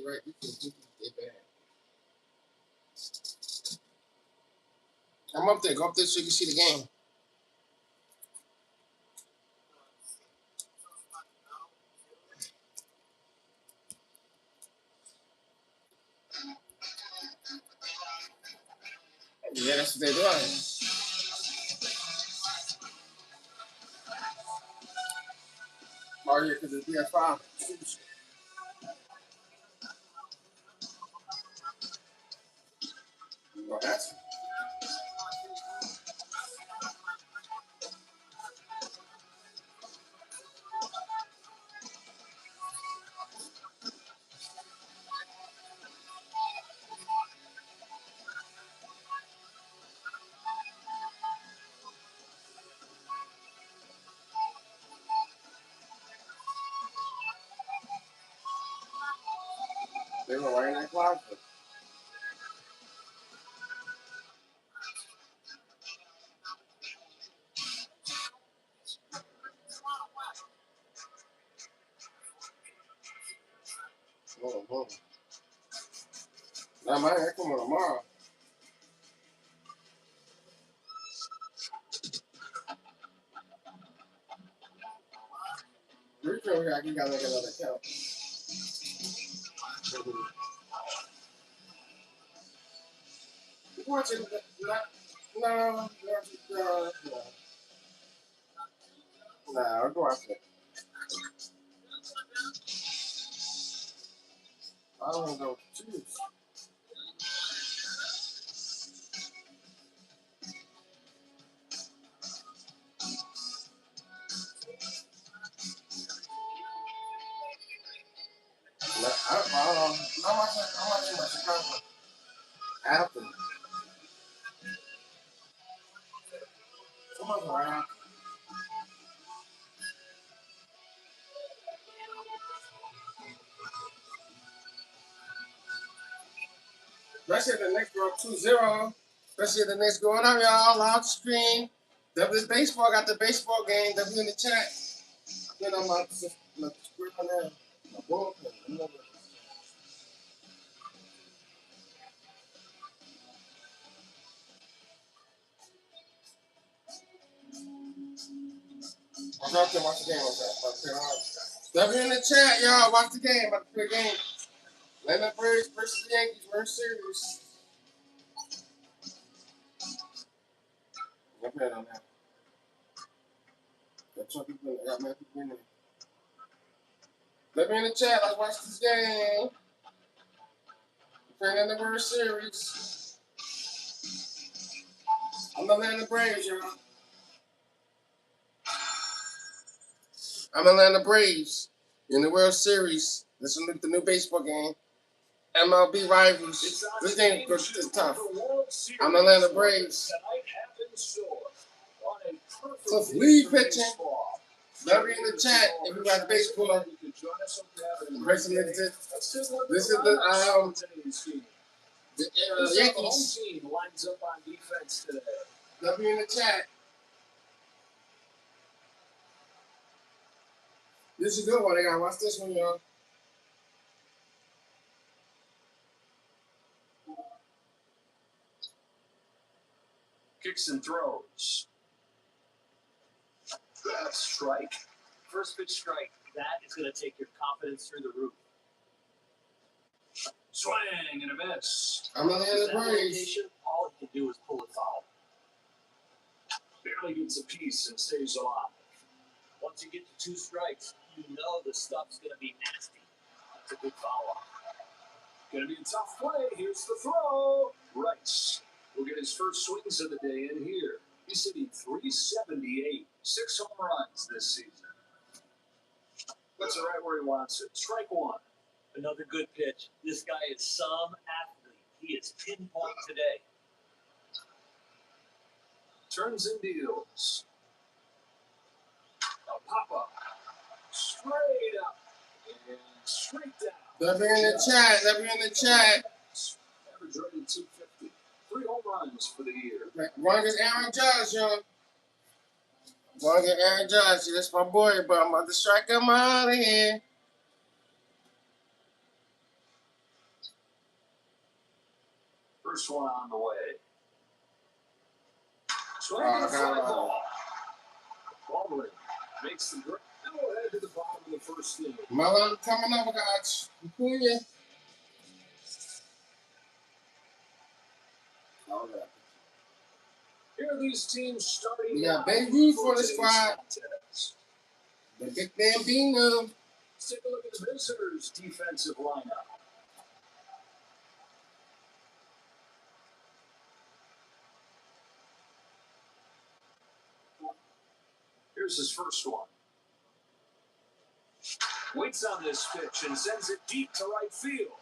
right. They bad. I'm up there. Go up there so you can see the game. Yeah, that's what they're doing. Oh, yeah, because it's PS5. Well, that's they were right in that closet. Oh. Nah, man, that come on tomorrow. Rico, you got like another account. You watching? No. Nah, I'll go after. I don't want to go. Jeez. I'm watching my Chicago. After. Someone's around. Let's see the next girl 2-0. Let's see the next girl. What up, y'all? Loud screen. W Baseball got the baseball game. W in the chat. Then I'm about to script on there. My bullpen. I'm out there watch the game. W in the chat, y'all. Watch the game. About to play a game. Atlanta Braves versus the Yankees. World Series. I'm playing on that. Got people. I got mad people in there. Let me in the chat. Let's watch this game. Playing in the World Series. I'm the Atlanta Braves, y'all. I'm Atlanta Braves in the World Series. This is the new baseball game. MLB rivals. This game is tough. I'm Atlanta Braves. Cliff Lee pitching. Let me in the chat if you got baseball. This is the Yankees. Let me in the chat. This is a good one. I gotta watch this one, y'all. Kicks and throws. That's strike. First pitch strike. That is going to take your confidence through the roof. Swing and a miss. I'm Atlanta Braves. All he can do is pull it foul. Barely gets a piece and stays alive. Once you get to 2 strikes, you know the stuff's going to be nasty. It's a good follow-up. Gonna be a tough play. Here's the throw. Rice will get his first swings of the day in here. He's hitting .378, 6 home runs this season. Puts it right where he wants it. Strike one. Another good pitch. This guy is some athlete. He is pinpoint today. Turns and deals. A pop-up. Straight up. And straight down. Let me in the chat. Let me in the chat. Average rated .250. 3 home runs for the year. One is Aaron Judge, y'all. One is Aaron Judge. That's my boy, but I'm about to strike him out of here. First one on the way. Swing Oh, and a fly God. ball. Baldwin makes the grab. Go ahead to the bottom of the first inning. Mother coming up, guys. Acuna. All right. Here are these teams starting. We got out Babe Ruth for on the today's squad. contest. The Big Bambino. Let's take a look at the visitors' defensive lineup. Here's his first one. Waits on this pitch and sends it deep to right field.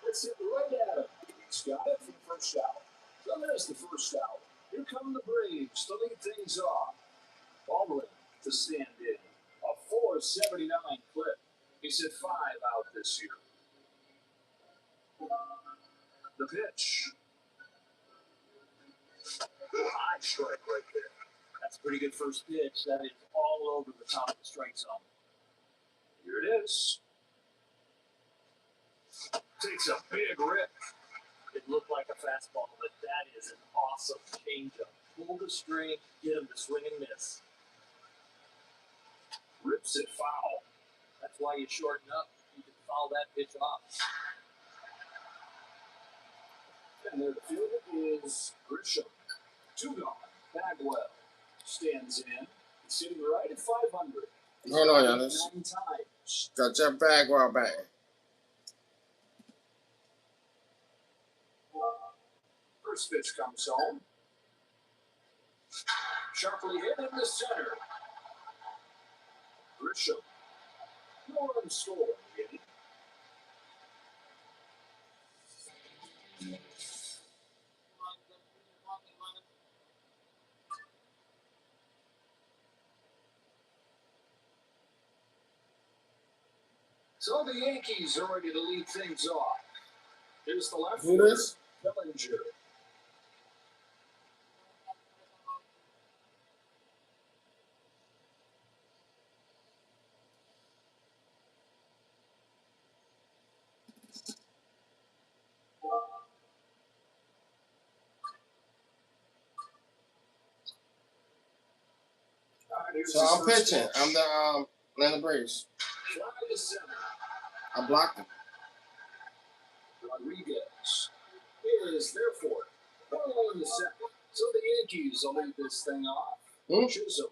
It's hit right at him. He's got it for the first out. So there's the first out. Here come the Braves to lead things off. Baldwin to stand in. A 479 clip. He's hit 5 out this year. The pitch. High strike right there. That's a pretty good first pitch. That is all over the top of the strike zone. Here it is. Takes a big rip. It looked like a fastball, but that is an awesome changeup. Pull the string, get him to swing and miss. Rips it foul. That's why you shorten up. You can foul that pitch off. And there the fielder is Grisham. 2 gone. Bagwell stands in. He's sitting right at 500. Hold on, y'all. 9 times. Got your bag while back. First pitch comes home. Sharply hit in the center. Grisham. No run scored. So the Yankees are ready to lead things off. Here's the left Who fielder, is? Bellinger. So I'm pitching. I'm the Atlanta Braves. Fly to center. I blocked him. Rodriguez is therefore well in the second. So the Yankees will lead this thing off. Hmm? Chisholm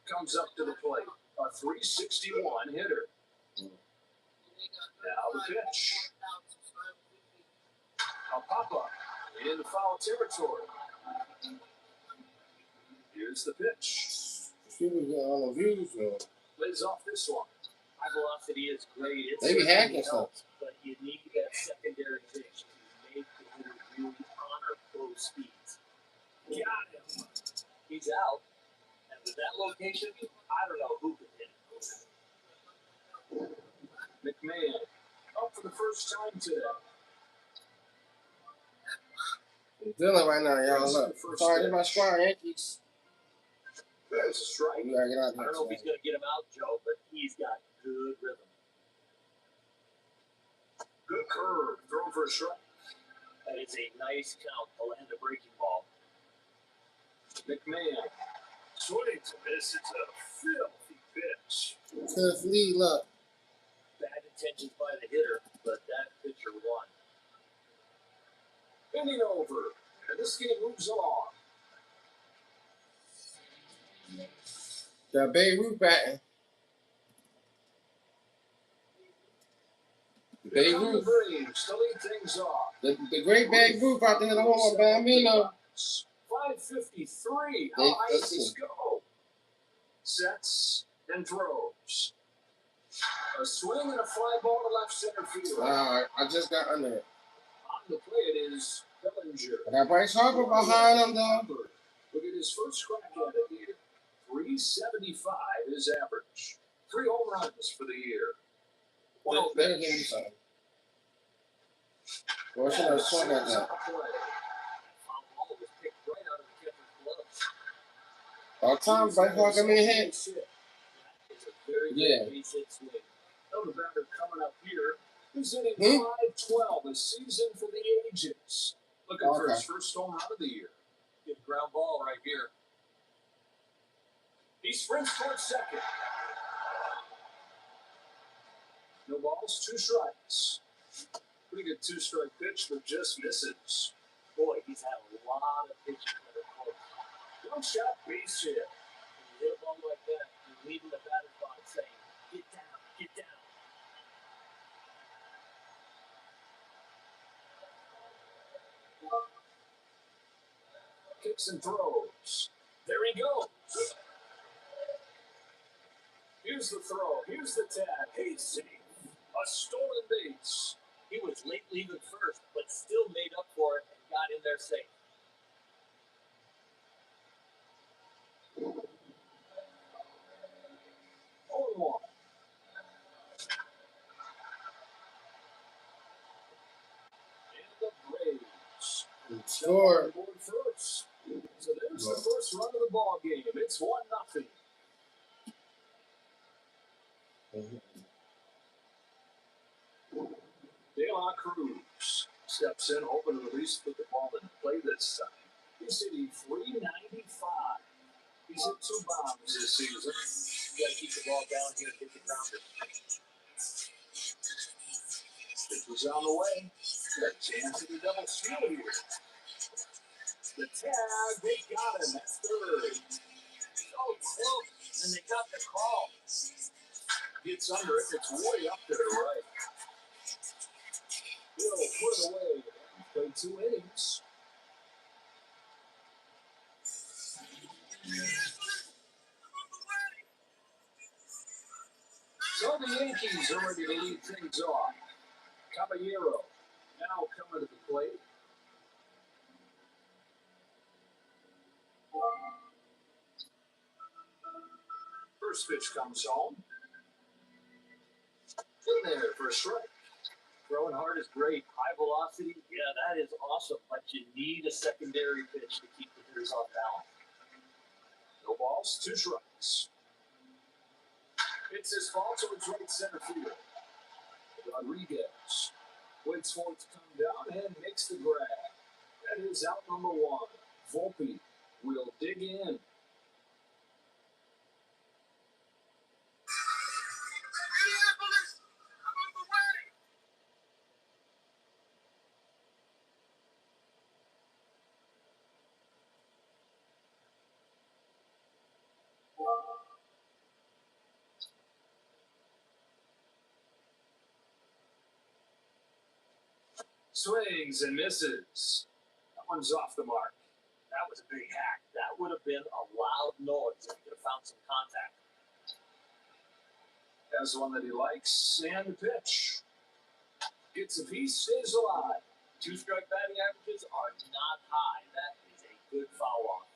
comes up to the plate. A 361 hitter. Now the pitch. A pop-up in foul territory. Here's the pitch. She was on the views. Lays off this one. High velocity is great. It's They be certainly hacking helps, stuff. but you need that secondary pitch to make the hitter really honor those speeds. Got him. He's out, and with that location, I don't know who could hit him. McMahon up for the first time today. I'm dealing right now, y'all. Look. Sorry, this is my squad, Yankees. There's a strike. We gotta get out I there. don't know if he's going to get him out, Joe, but he's got good rhythm. Good curve. Thrown for a strike. That is a nice count to land a breaking ball. McMahon. Swing to miss. It's a filthy pitch. Tough lead, look. Bad intentions by the hitter, but that pitcher won. Inning over. And this game moves along. Got Babe Ruth batting. Here Babe come the Ruth. Braves to lead things off. The great Babe Ruth out there, the home of Bambino. 5:53. They- How high does this go? Sets and throws. A swing and a fly ball to left center field. I just got under it. On the plate is Bellinger. I got Bryce Harper behind him, though. Look at his first crack at it here. 375 is average. 3 home runs for the year. Well, Better give me something. Well, I should have swung at that. Foul ball was picked right out of the catcher's glove. All time, Bryce Harper me a hit. That is a very Yeah. good base hit swing. Another batter coming up here. He's hitting Hmm? 512 this season for the ages. Looking for Okay. his first home run of the year. Good ground ball right here. He sprints towards second. No balls, 2 strikes. Pretty good 2-strike pitch, but just misses. Boy, he's had a lot of pitches that are close. One shot base hit. When you hit a ball like that, you're leaving the batter's box saying, get down, get down. Kicks and throws. There he goes. Here's the throw. Here's the tag. He's safe. A stolen base. He was late leaving first, but still made up for it and got in there safe. Oh, 1. And the Braves Score. board first. So there's the first run of the ball game. It's 1-0. De La Cruz steps in, hoping to at least put the ball in play this time. He's hitting .395. He's hit 2 bombs this season. You got to keep the ball down here and get the grounder. It was on the way. Got a chance at a double steal here. The tag, they got him. That's third. So close, and they got the call. Gets under it. It's way up to the right. He'll put it away. Played 2 innings. So the Yankees are ready to lead things off. Caballero now coming to the plate. First pitch comes home. In there for a strike. Throwing hard is great. High velocity, yeah, that is awesome. But you need a secondary pitch to keep the hitters off balance. No balls, 2 strikes. It's his fault, so it's right center field. Rodriguez waits for it to come down and makes the grab. That is out number 1. Volpe will dig in. Swings and misses. That one's off the mark. That was a big hack. That would have been a loud noise if he could have found some contact. Has one that he likes, and the pitch. Gets a piece, stays alive. 2-strike batting averages are not high. That is a good foul off.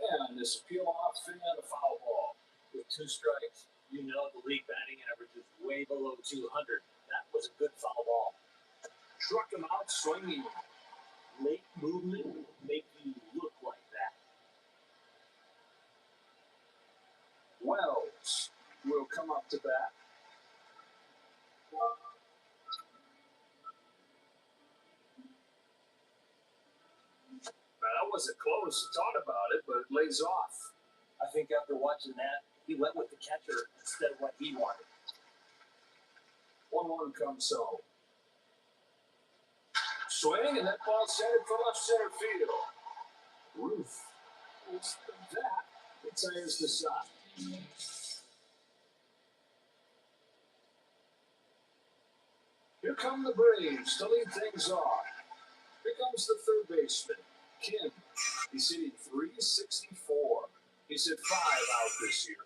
And this peel off and a foul ball. With 2 strikes, you know the league batting average is way below 200. That was a good foul ball. Struck him out swinging. Late movement make you look like that. Wells will come up to bat. That wasn't close. Thought about it, but it lays off. I think after watching that, he went with the catcher instead of what he wanted. 1-1 comes home. Swing, and that ball's headed for left center field. Ruth pulls that. It tires the side. Here come the Braves to lead things off. Here comes the third baseman, Kim. He's hitting .364. He's hit 5 out this year.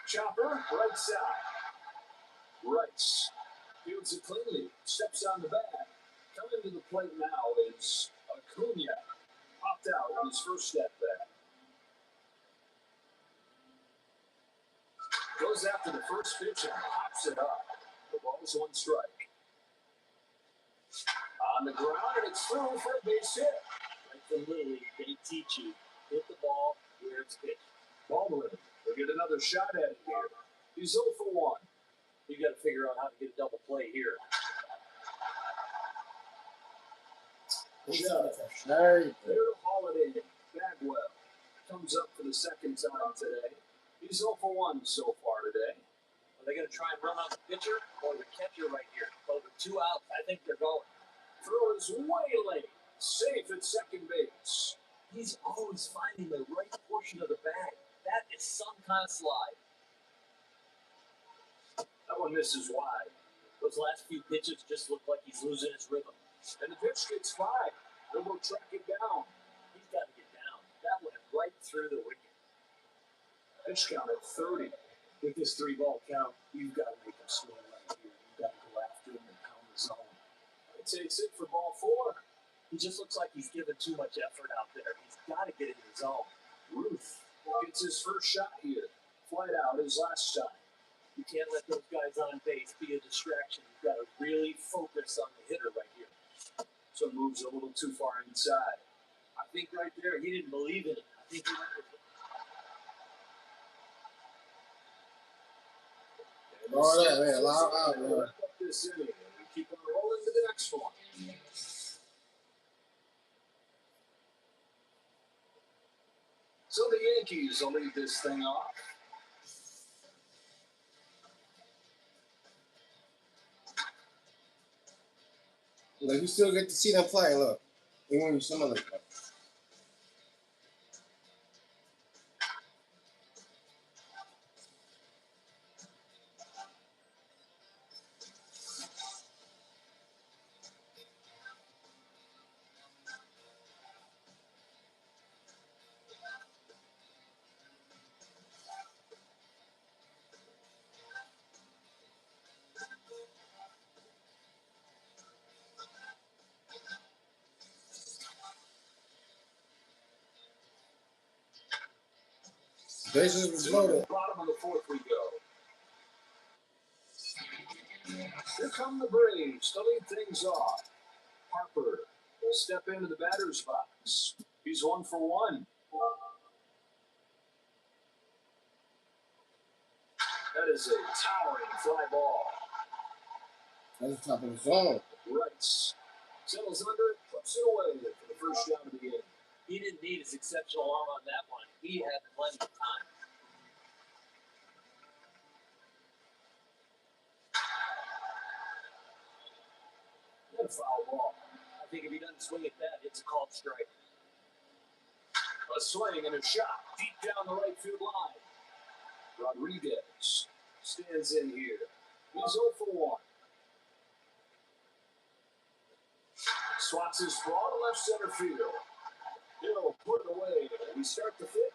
Chopper, right side. Rice fields it cleanly, steps on the bag. Coming to the plate now is Acuna. Popped out on his first step back. Goes after the first pitch and pops it up. The ball's one strike. On the ground, and it's through for a base hit. Like the Little League, they teach you, hit the ball where it's pitched. Baldwin will get another shot at it here. He's 0 for 1. You got to figure out how to get a double play here. Very good. Here, Holiday. Bagwell comes up for the second time today. He's 0 for 1 so far today. Are they going to try and run out the pitcher or the catcher right here? Both with 2 outs, I think they're going. Throw is way late. Safe at second base. He's always finding the right portion of the bag. That is some kind of slide. That one misses wide. Those last few pitches just look like he's losing his rhythm. And the pitch gets by. They'll go track it down. He's got to get down. That went right through the wicket. Pitch count at 30. With this 3-ball count, you've got to make him swing right here. You've got to go after him and pound the zone. It takes it for ball 4. He just looks like he's giving too much effort out there. He's got to get in the zone. Ruth gets his first shot here. Flight out his last time. You can't let those guys on base be a distraction. You've got to really focus on the hitter right here. So moves a little too far inside. I think right there, he didn't believe in it. I think he went with it. Oh, that man, loud out, man. Wrap up this inning and keep on rolling to the next one. So the Yankees will lead this thing off. Look, you still get to see them play. Look, even when you some of them play. Bases was loaded. Bottom of the 4th we go. Here come the Braves to lead things off. Harper will step into the batter's box. He's 1 for 1. That is a towering fly ball. That's the top of the zone. Rice settles under it, puts it away for the first down of the game. He didn't need his exceptional arm on that one. He had plenty of time. And a foul ball. I think if he doesn't swing at that, it's a called strike. A swing and a shot deep down the right field line. Rodriguez stands in here. He's 0 for 1. Swats his ball to left center field. He'll put it away and we start the 5th.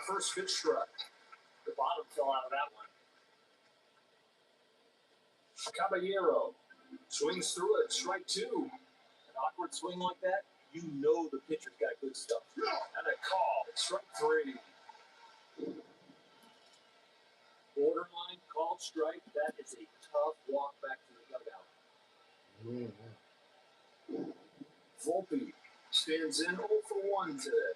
First pitch strike. The bottom fell out of that one. Caballero swings through it. Strike 2. An awkward swing like that, you know the pitcher's got good stuff. And a call. Strike 3. Borderline called strike. That is a tough walk back to the dugout. Volpe stands in 0 for 1 today.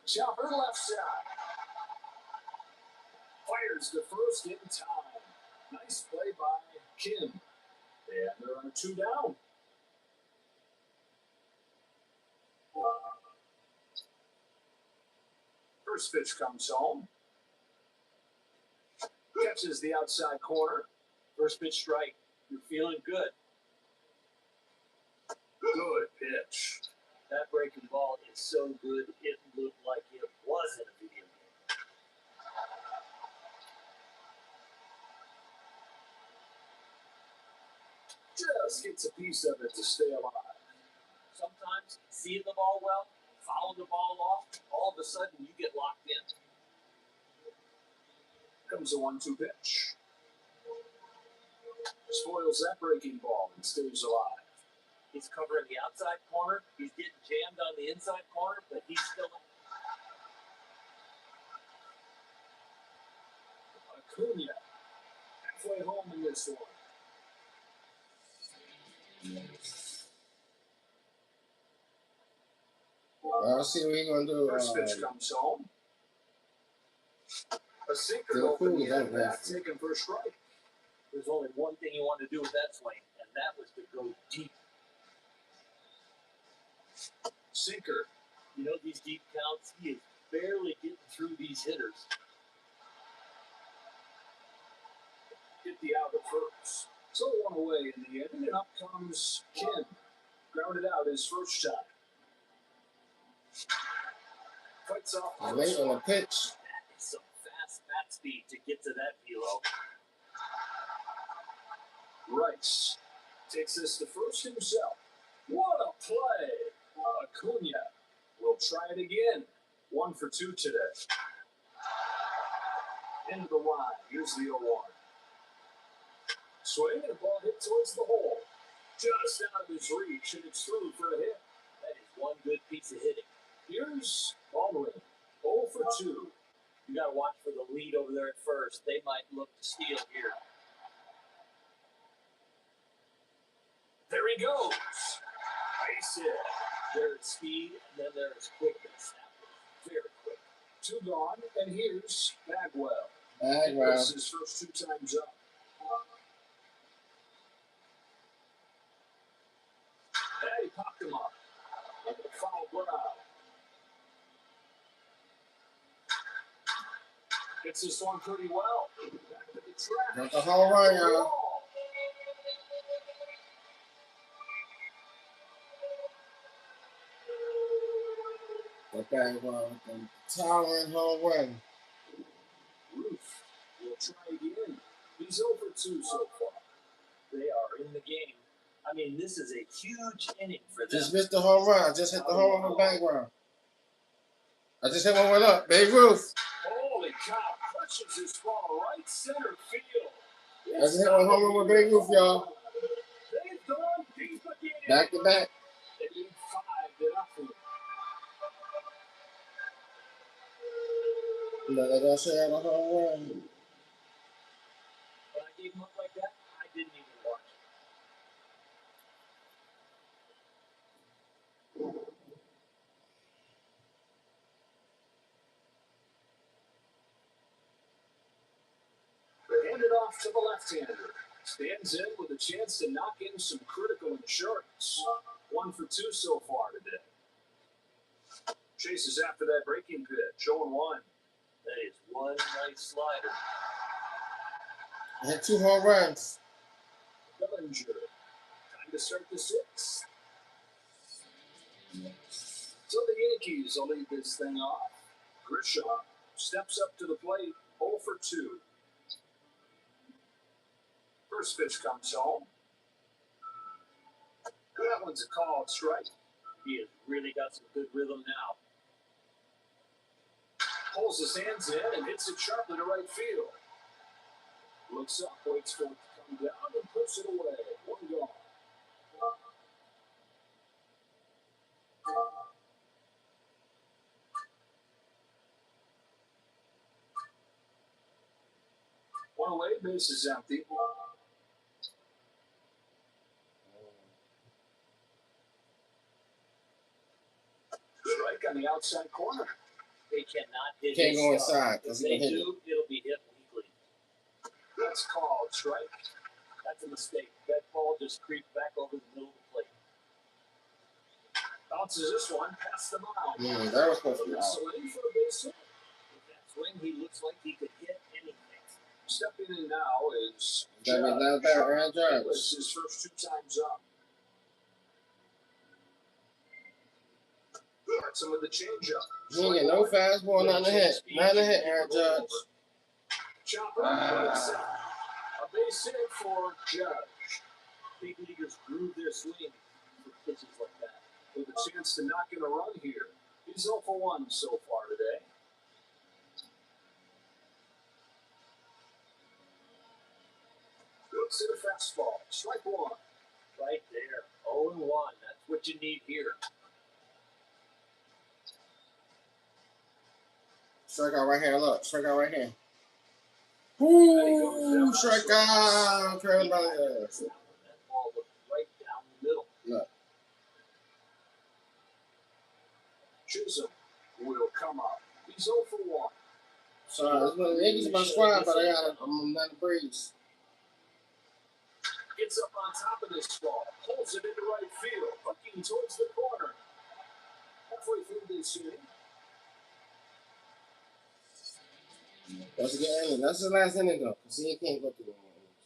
Chopper left side. Fires to first in time. Nice play by Kim. And they're on 2 down. First pitch comes home. Catches the outside corner. First pitch strike. You're feeling good. Good pitch. That breaking ball is so good, it looked like it was in a video game. Just gets a piece of it to stay alive. Sometimes seeing the ball well, foul the ball off, all of a sudden you get locked in. Comes a 1-2 pitch. Spoils that breaking ball and stays alive. He's covering the outside corner. He's getting jammed on the inside corner, but he's still. Acuna halfway home in this one. I'll see what he's gonna do. First pitch comes home. A sinker Still open cool, the that at bat, taken for a strike. There's only one thing you want to do with that swing, and that was to go deep. Sinker. You know, these deep counts, he is barely getting through these hitters. Hit the out at first. So one away in the end, and up comes Ken. Grounded out his first shot. Fights off the Late first on the one. pitch. That is some fast bat speed to get to that velo. Rice takes this to first himself. What a play! Acuna will try it again. 1 for 2 today. Into the line. Here's the 0-1. Swing and a ball hit towards the hole. Just out of his reach, and it's through for a hit. That is one good piece of hitting. Here's Baldwin. 0 for 2. You got to watch for the lead over there at first. They might look to steal here. There he goes. Base hit. There's speed, and then there's quickness. Very quick. 2 gone, and here's Bagwell. Bagwell. This is his first 2 times up. And he popped him up. And the foul ground. Gets this one pretty well. Back to the track. Got the home run, y'all. The Bagwell with the towering home run. Roof will try again. He's 0 for 2 so far. They are in the game. I mean, this is a huge inning for them. Just missed the home run. I just hit the home run with Bagwell. I just hit one with up. Babe Ruth. Holy cow. Crushes his ball right center field. I just hit one home run with Babe Ruth, y'all. They've gone deep again. Back to back. They lead 5-0. Look, I gotta show y'all the home run. When I gave him up like that, I didn't even watch it. They hand it off to the left-hander. Stands in with a chance to knock in some critical insurance. 1 for 2 so far today. Chases after that breaking pitch. 0-1. That is one nice slider. I hit 2 home runs. Bellinger. Time to start the 6th. So the Yankees will lead this thing off. Grisham steps up to the plate. 0 for 2. First pitch comes home. That one's a called strike. He has really got some good rhythm now. Pulls his hands in and hits it sharply to right field. Looks up, waits for it to come down, and puts it away. 1 gone. One away, base is empty. Strike on the outside corner. They cannot hit Can't his go stuff. inside, If 'cause he they can hit do, it'll be hit weakly. That's called strike. That's a mistake. That ball just creeped back over the middle of the plate. Bounces this one past the mound. That was supposed to be out. So in for a base hit. With that swing, he looks like he could hit anything. Stepping in now is That was not bad, Aaron That Judge. was his first 2 times up. Some of the changeup. He ain't get no fastball, nothing to hit. Nothing to hit, Aaron Judge. Chopper, a base hit for Judge. Big leaguers groove their swing for pitches like that. With a chance to knock in a run here. He's 0 for 1 so far today. Looks at a fastball. Strike 1. Right there. 0-1. That's what you need here. Strikeout right here, look. Strikeout right here. Ooh, strikeout. Curling by the air. That ball looked right down the middle. Look. Chisholm will come up. He's 0 for 1. Sorry, this one the Yankees in my squad, but I'm not a breeze. Gets up on top of this ball. Pulls it into right field. Looking towards the corner. Halfway through this inning. That's a good inning. That's the last inning, though. See, he can't go through one more innings.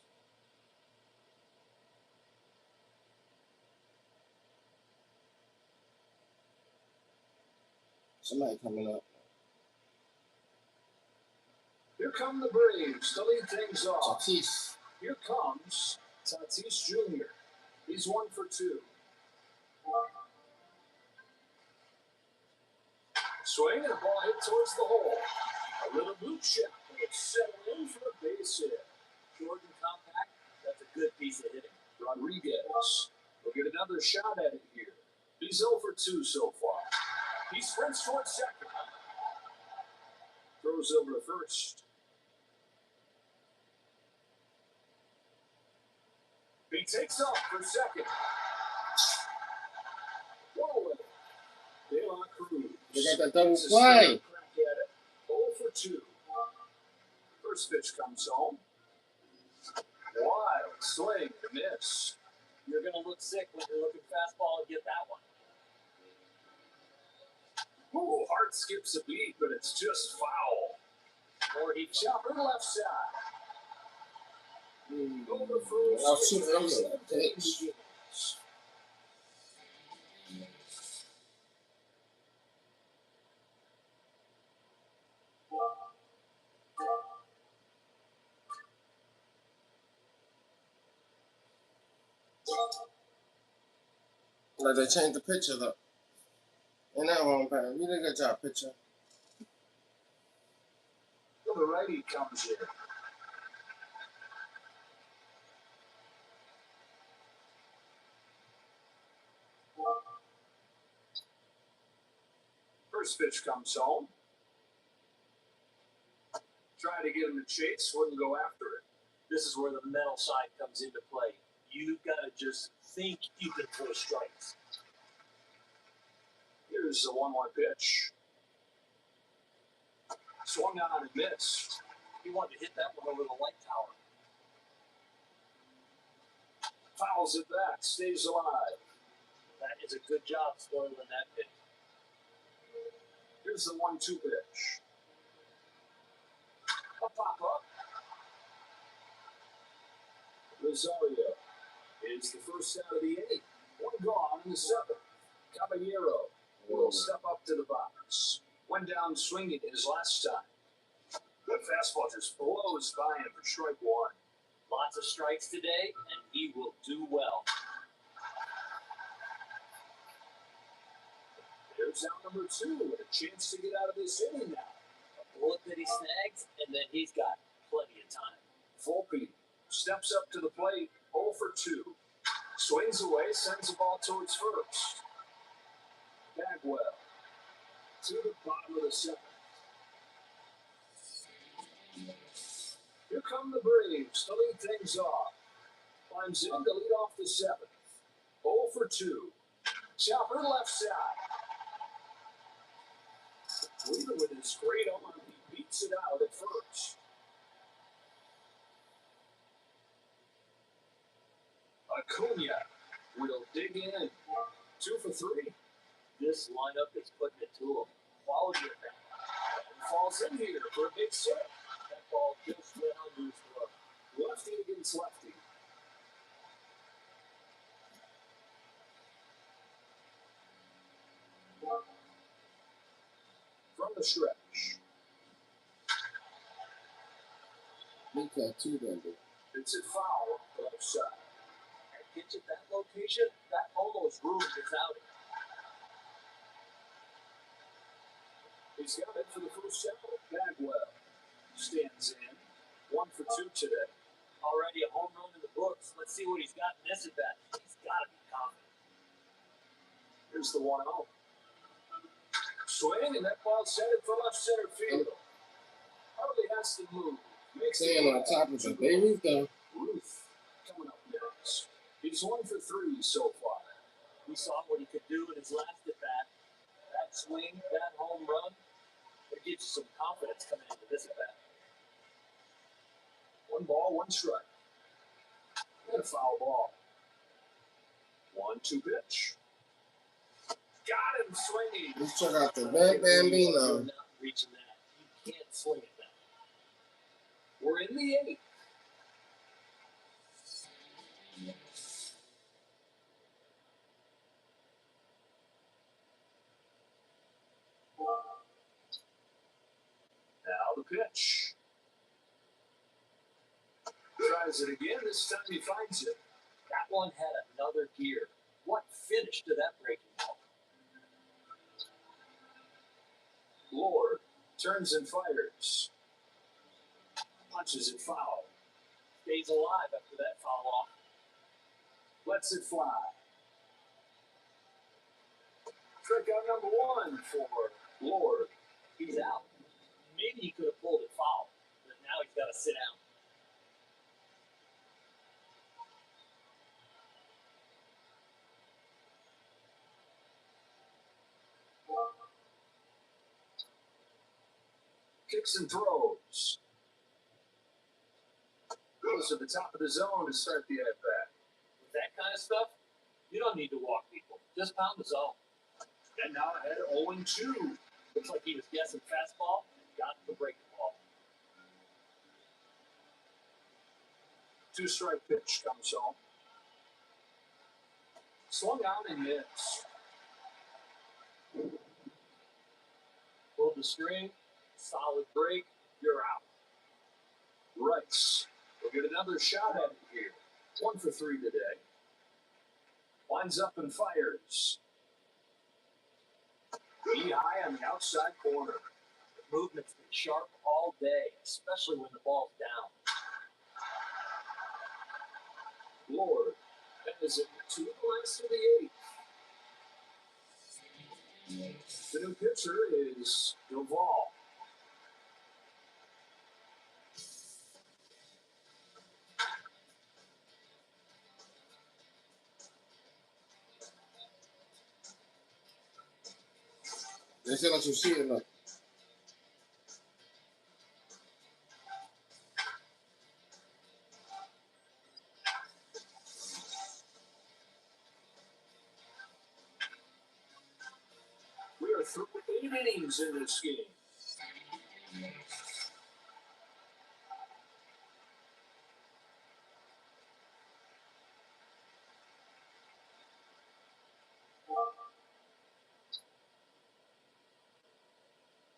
Somebody coming up. Here come the Braves to lead things off. Tatis. Here comes Tatis Jr. He's 1 for 2. Swing and a ball hit towards the hole. A little boot shot, but it's settled in for a base hit. Short and compact. That's a good piece of hitting. Rodriguez will get another shot at it here. He's 0 for 2 so far. He sprints towards second. Throws over to first. He takes off for second. Whoa. De La Cruz. They got that double Takes a play. straight crack at it. 0 for 2. First pitch comes home. Wild swing and miss. You're going to look sick when you're looking fastball and get that one. Ooh, heart skips a beat, but it's just foul. Or he chopper left side. Over first. I'll shoot it over there. Thanks. Like they changed the picture though. Ain't that wrong, Pat? You did a good job, picture. The righty comes in. First pitch comes home. Try to get him to chase, wouldn't go after it. This is where the mental side comes into play. You've got to just think you can throw strikes. Here's the 1-1 pitch. Swung on and missed. He wanted to hit that one over the light tower. Fouls it back, stays alive. That is a good job spoiling that pitch. Here's the 1-2 pitch. A pop-up. Rosario is the first out of the 8th. 1 gone in the 7th. Caballero will step up to the box. Went down swinging his last time. That fastball just blows by him for strike 1. Lots of strikes today, and he will do well. There's out number 2 with a chance to get out of this inning now. A bullet that he snags, and then he's got plenty of time. Volpe steps up to the plate, 0 for 2. Swings away, sends the ball towards first. Bagwell to the bottom of the 7th. Here come the Braves to lead things off. Climbs in to lead off the 7th. 0 for 2. Chopper left side. Even with his great arm, he beats it out at first. Acuna will dig in. 2 for 3. This lineup is putting it to him. Quality of that. And falls in here for a big hit. That that ball just went on loose glove. Lefty against lefty. From the stretch. He got two then. It's a foul left side. And gets at that location, that almost ruined his outing. He's got it for the first out. Bagwell stands in. 1 for 2 today. Already a home run in the books. Let's see what he's got in this at bat. He's got to be confident. Here's the 1-0. Swing, and that ball's headed for left center field. Hardly has to move. Makes Staying on top of the Baby Ruth though. Ruth coming up next. He's 1 for 3 so far. We saw what he could do in his last at bat. That swing, that home run, it gives you some confidence coming into this at bat. 1 ball, 1 strike. And a foul ball. 1-2 pitch. Got him swinging. Let's check out the Bad Bambino. You're not reaching that. You can't swing at that. We're in the 8th. Now the pitch. Tries it again. This time he finds it. That one had another gear. What finish to that breaking ball? Lord turns and fires. Punches it foul. Stays alive after that foul off. Lets it fly. Strikeout number 1 for Lord. He's out. Maybe he could have pulled it foul, but now he's got to sit down. Kicks and throws. Goes to the top of the zone to start the at-bat. With that kind of stuff, you don't need to walk people. Just pound the zone. And now ahead 0-2. Looks like he was guessing fastball and got the breaking ball. 2-strike pitch comes home. Swung out and missed. Pulled the string, solid break, you're out. Rice will get another shot at it here. 1 for 3 today. Winds up and fires. Knee high on the outside corner. The movement's been sharp all day, especially when the ball's down. Lord, that is it to the last of the 8th. The new pitcher is Duval. They said I should see it enough. We are through 8 innings in this game.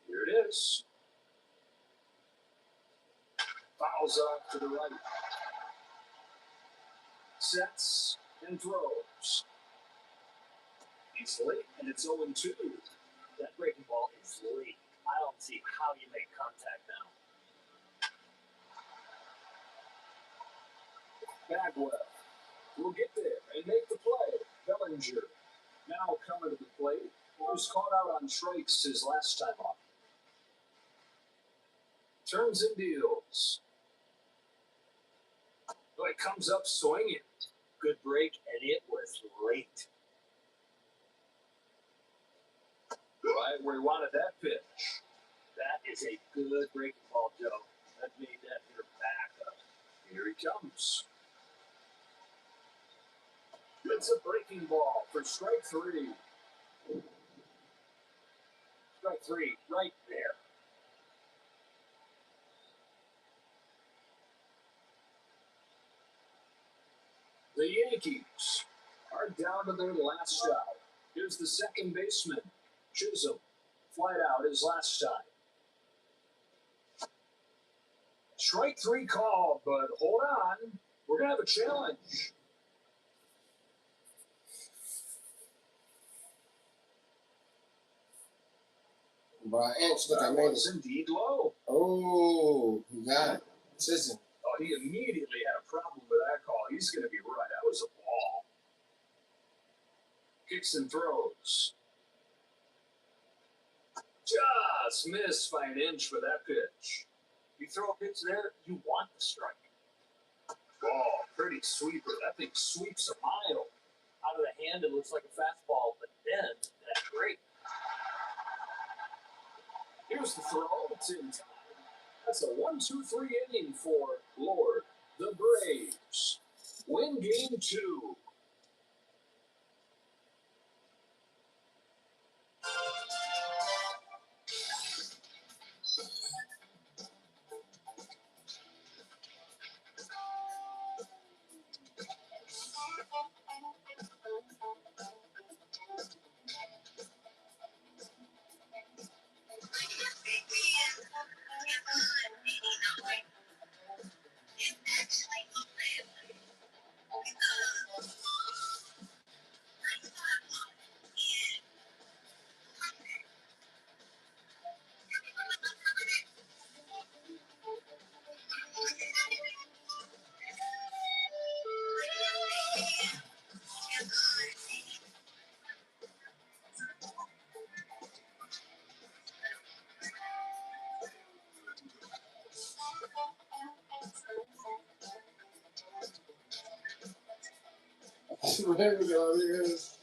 Here it is. Fouls off to the right. Sets and throws. He's late, and it's 0-2. That breaking ball is late. I don't see how you make contact now. Bagwell will get there and make the play. Bellinger now coming to the plate. He was caught out on strikes his last time off. Turns and deals. Oh, it comes up swinging. Good break, and it was late. Right where he wanted that pitch. That is a good breaking ball, Joe. That made that hitter back up. Here he comes. It's a breaking ball for strike 3. Strike 3, right there. The Yankees are down to their last out. Here's the second baseman, Chisholm. Flight out his last time. Strike three call, but hold on. We're going to have a challenge. Bro, Inch, look, I That made it. was indeed low. Oh, you got it. Chisholm. Oh, he immediately had a problem with that call. He's going to be right. That was a ball. Kicks and throws. Just missed by an inch for that pitch. You throw a pitch there, you want the strike. Ball, pretty sweeper. That thing sweeps a mile. Out of the hand, it looks like a fastball, but then that's great. Here's the throw. It's in time. That's a 1-2-3 inning for Lord. The Braves win game 2. There we go. There it is.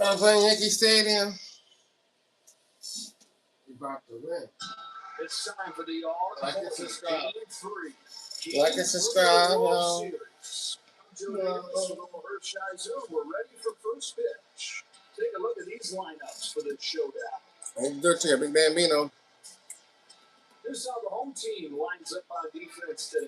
I'm playing Yankee Stadium. We about to win. It's time for the all Like and subscribe. Game 3. Like and subscribe, World yo. Series. I'm Joe Davis with Old Hershiser. We're ready for first pitch. Take a look at these lineups for the showdown. Let's do it to you, Big Bambino. This is how the home team lines up on defense today.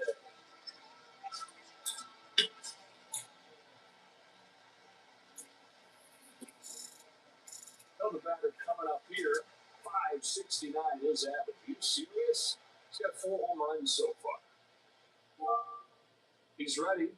Another batter coming up here. 569 is average. Are you serious? He's got 4 home runs so far. He's ready.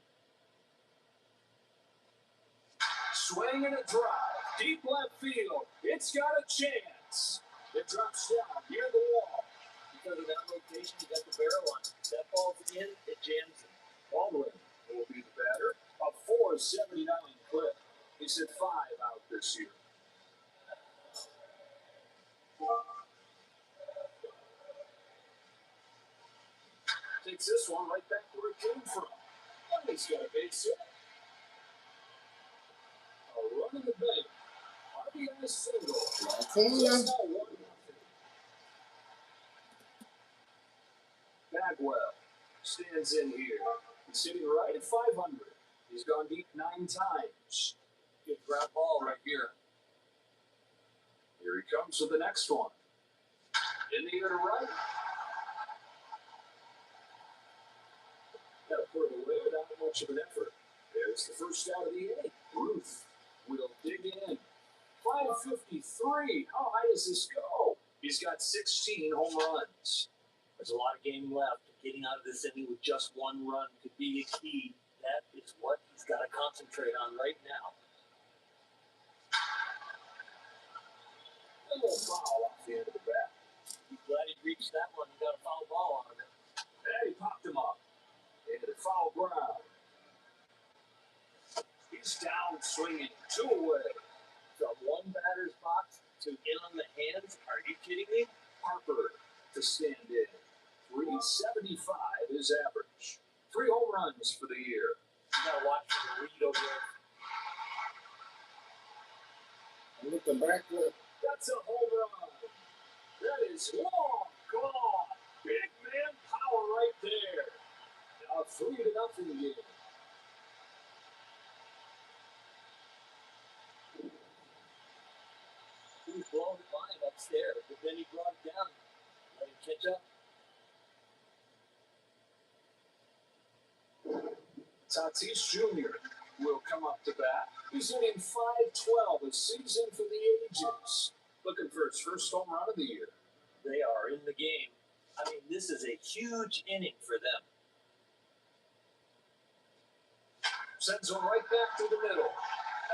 Swing and a drive. Deep left field. It's got a chance. It drops down near the wall. Because of that rotation, you got the barrel on. That ball's in, it jams him. Baldwin will be the batter. A 479 clip. He's hit 5 out this year. Takes this one right back where it came from. And he's got a base hit. A run in the bank. RBI single. Just not 1-0. Bagwell stands in here. He's sitting right at 500. He's gone deep 9 times. Good ground ball right here. Here he comes with the next one. In the air to right. Got to put it away without much of an effort. There's the first out of the inning. Ruth will dig in. 553. How high does this go? He's got 16 home runs. There's a lot of game left. Getting out of this inning with just 1 run could be a key. That is what he's got to concentrate on right now. A little foul off the end of the bat. He's glad he reached that one. He got a foul ball on him. And he popped him up. Into the foul ground. He's down swinging. 2 away. From one batter's box to in on the hands. Are you kidding me? Harper to stand in. 375 is average. 3 home runs for the year. You gotta watch for the lead over there. Look the back flip. That's a home run. That is long gone. Big man power right there. Now 3-0 game. He was blowing it by him upstairs, but then he brought it down. Let him catch up. Tatis Jr. will come up to bat. He's hitting .512, a season for the ages. Looking for his first home run of the year. They are in the game. I mean, this is a huge inning for them. Sends one right back to the middle.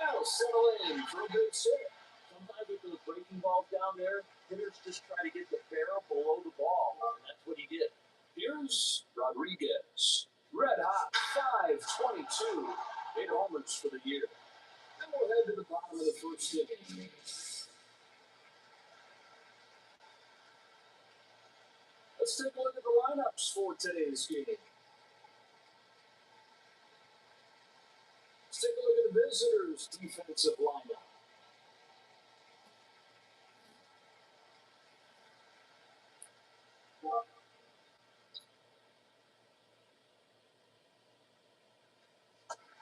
That'll settle in for a good hit. Sometimes with those breaking balls down there, hitters just try to get the barrel below the ball, and that's what he did. Here's Rodriguez. Red hot, 522. 8 homers for the year. Then we'll head to the bottom of the first inning. Let's take a look at the lineups for today's game. Let's take a look at the visitors' defensive lineup.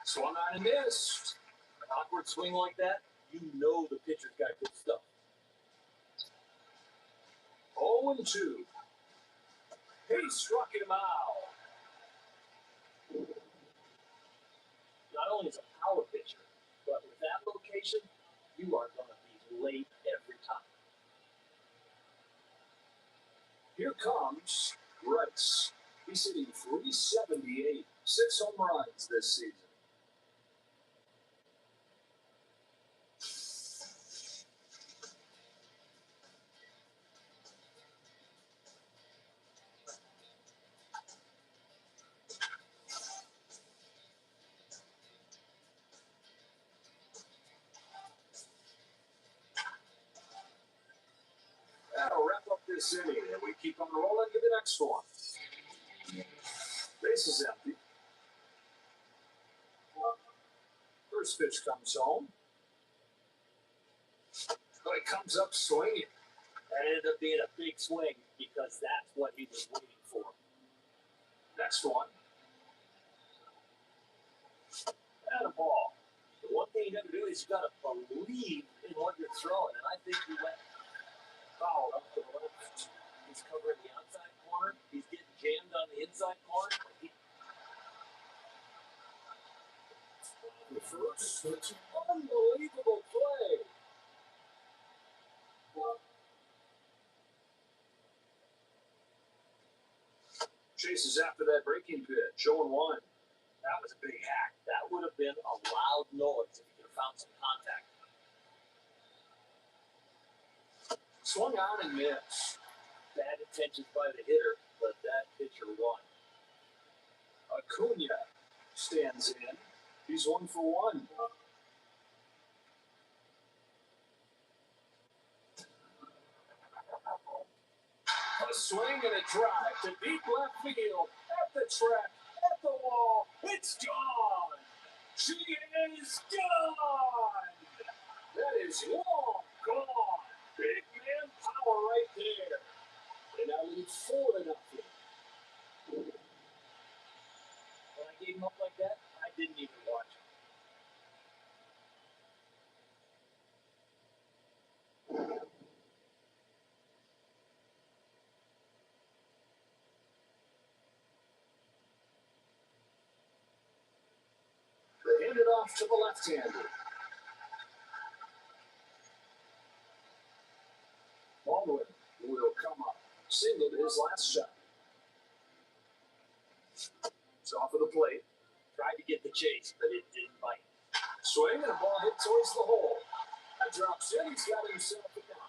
Swung on and missed. An awkward swing like that, you know the pitcher's got good stuff. 0-2. He struck him out. Not only is a power pitcher, but with that location, you are going to be late every time. Here comes Rice. He's hitting .378. 6 home runs this season. That'll wrap up this inning, and we keep on rolling to the next one. Base is empty. First pitch comes home. But it comes up swinging. That ended up being a big swing because that's what he was waiting for. Next one. And a ball. The one thing you got to do is you got to believe in what you're throwing, and I think he went foul up to the left. He's covering the outside corner. He's getting jammed on the inside corner. The first unbelievable play. Chases after that breaking pitch. 0-1. That was a big hack. That would have been a loud noise if he could have found some contact. Swung out and missed. Bad intentions by the hitter, but that pitcher won. Acuna stands in. He's 1 for 1. A swing and a drive to deep left field. At the track, at the wall. It's gone. She is gone. That is long gone. Big man power right there. And now leads 4-0. When I gave him up like that, I didn't even watch him. They hand it off to the left-hander. Baldwin will come up. Single to his last shot. It's off of the plate. Tried to get the chase, but it didn't bite. Swing and a ball hit towards the hole. That drops in. He's got himself a down.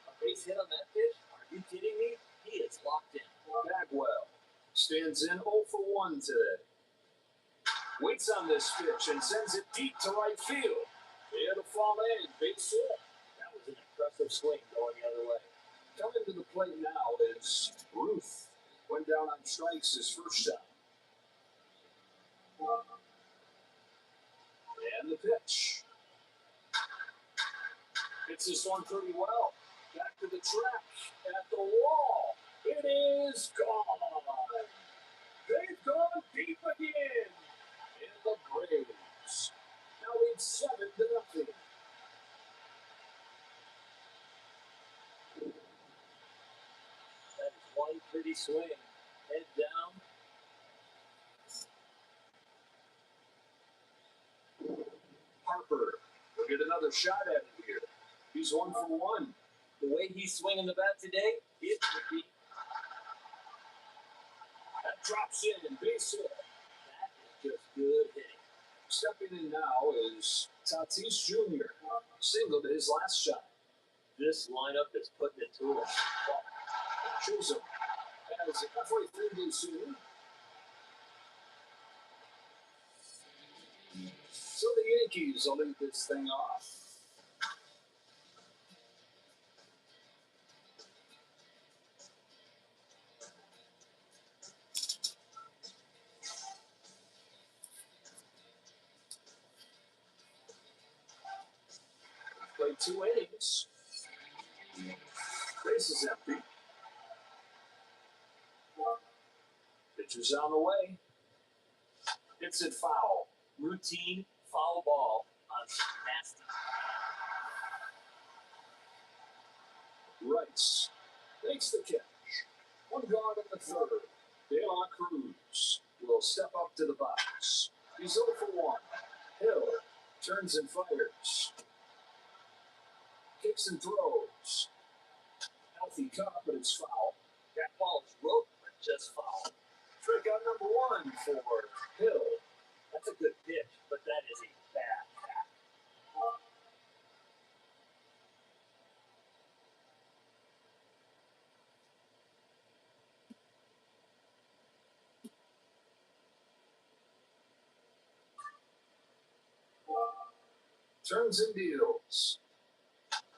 A base hit on that pitch? Are you kidding me? He is locked in. Bagwell stands in 0 for 1 today. Waits on this pitch and sends it deep to right field. It'll fall in. Base hit. That was an impressive swing going the other way. Coming to the plate now is Ruth. Went down on strikes his first shot. And the pitch. Hits this one pretty well. Back to the track. At the wall. It is gone. They've gone deep again. In the Braves. Now leads 7-0. That is one pretty swing. Head down. Harper will get another shot at it here. He's 1 for 1. The way he's swinging the bat today, it would be. That drops in, base hit. That is just good hitting. Stepping in now is Tatis Jr. Single to his last shot. This lineup is putting it to him. Chisholm has it halfway through the soon. So the Yankees will lead this thing off. Played 2 innings. Base is empty. Pitcher's on the way. Hits it foul. Routine foul ball on nasty. Rice makes the catch. 1 gone in the third. De La Cruz will step up to the box. He's 0 for 1. Hill turns and fires. Kicks and throws. Healthy cut, but it's foul. That ball is rope, but just foul. Strikeout number 1 for Hill. That's a good pitch, but that is a bad hack. Turns and deals.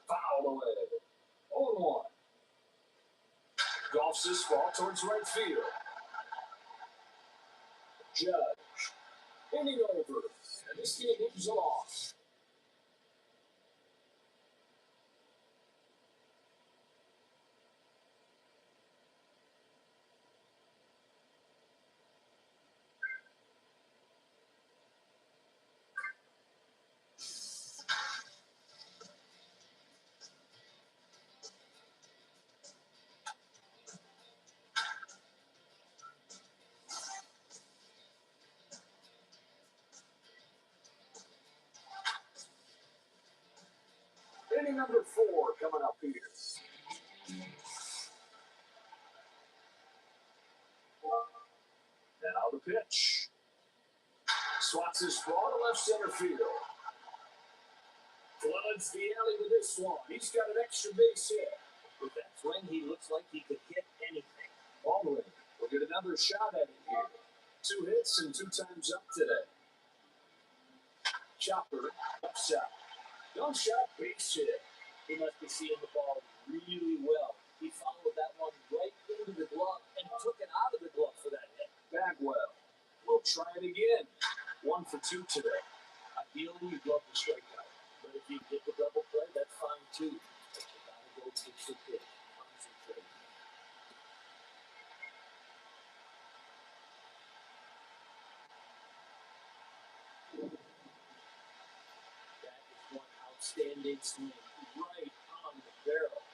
Foul away. 0-1. Golfs this ball towards right field. Judge. Inning over. And this game moves along. Inning number 4 coming up here. And now the pitch. Swats his ball to left center field. Floods the alley with this one. He's got an extra base hit. With that swing, he looks like he could hit anything. Baldwin will get another shot at it here. 2 hits and 2 times up today. Chopper, left side. No shot, base hit. He must be seeing the ball really well. He followed that one right into the glove and took it out of the glove for that hit. Bagwell will try it again. 1 for 2 today. Ideally, you'd love to strike out. But if you get the double play, that's fine too. But you gotta go pitch the pitch. Concentrate. That is one outstanding swing. Right on the barrel.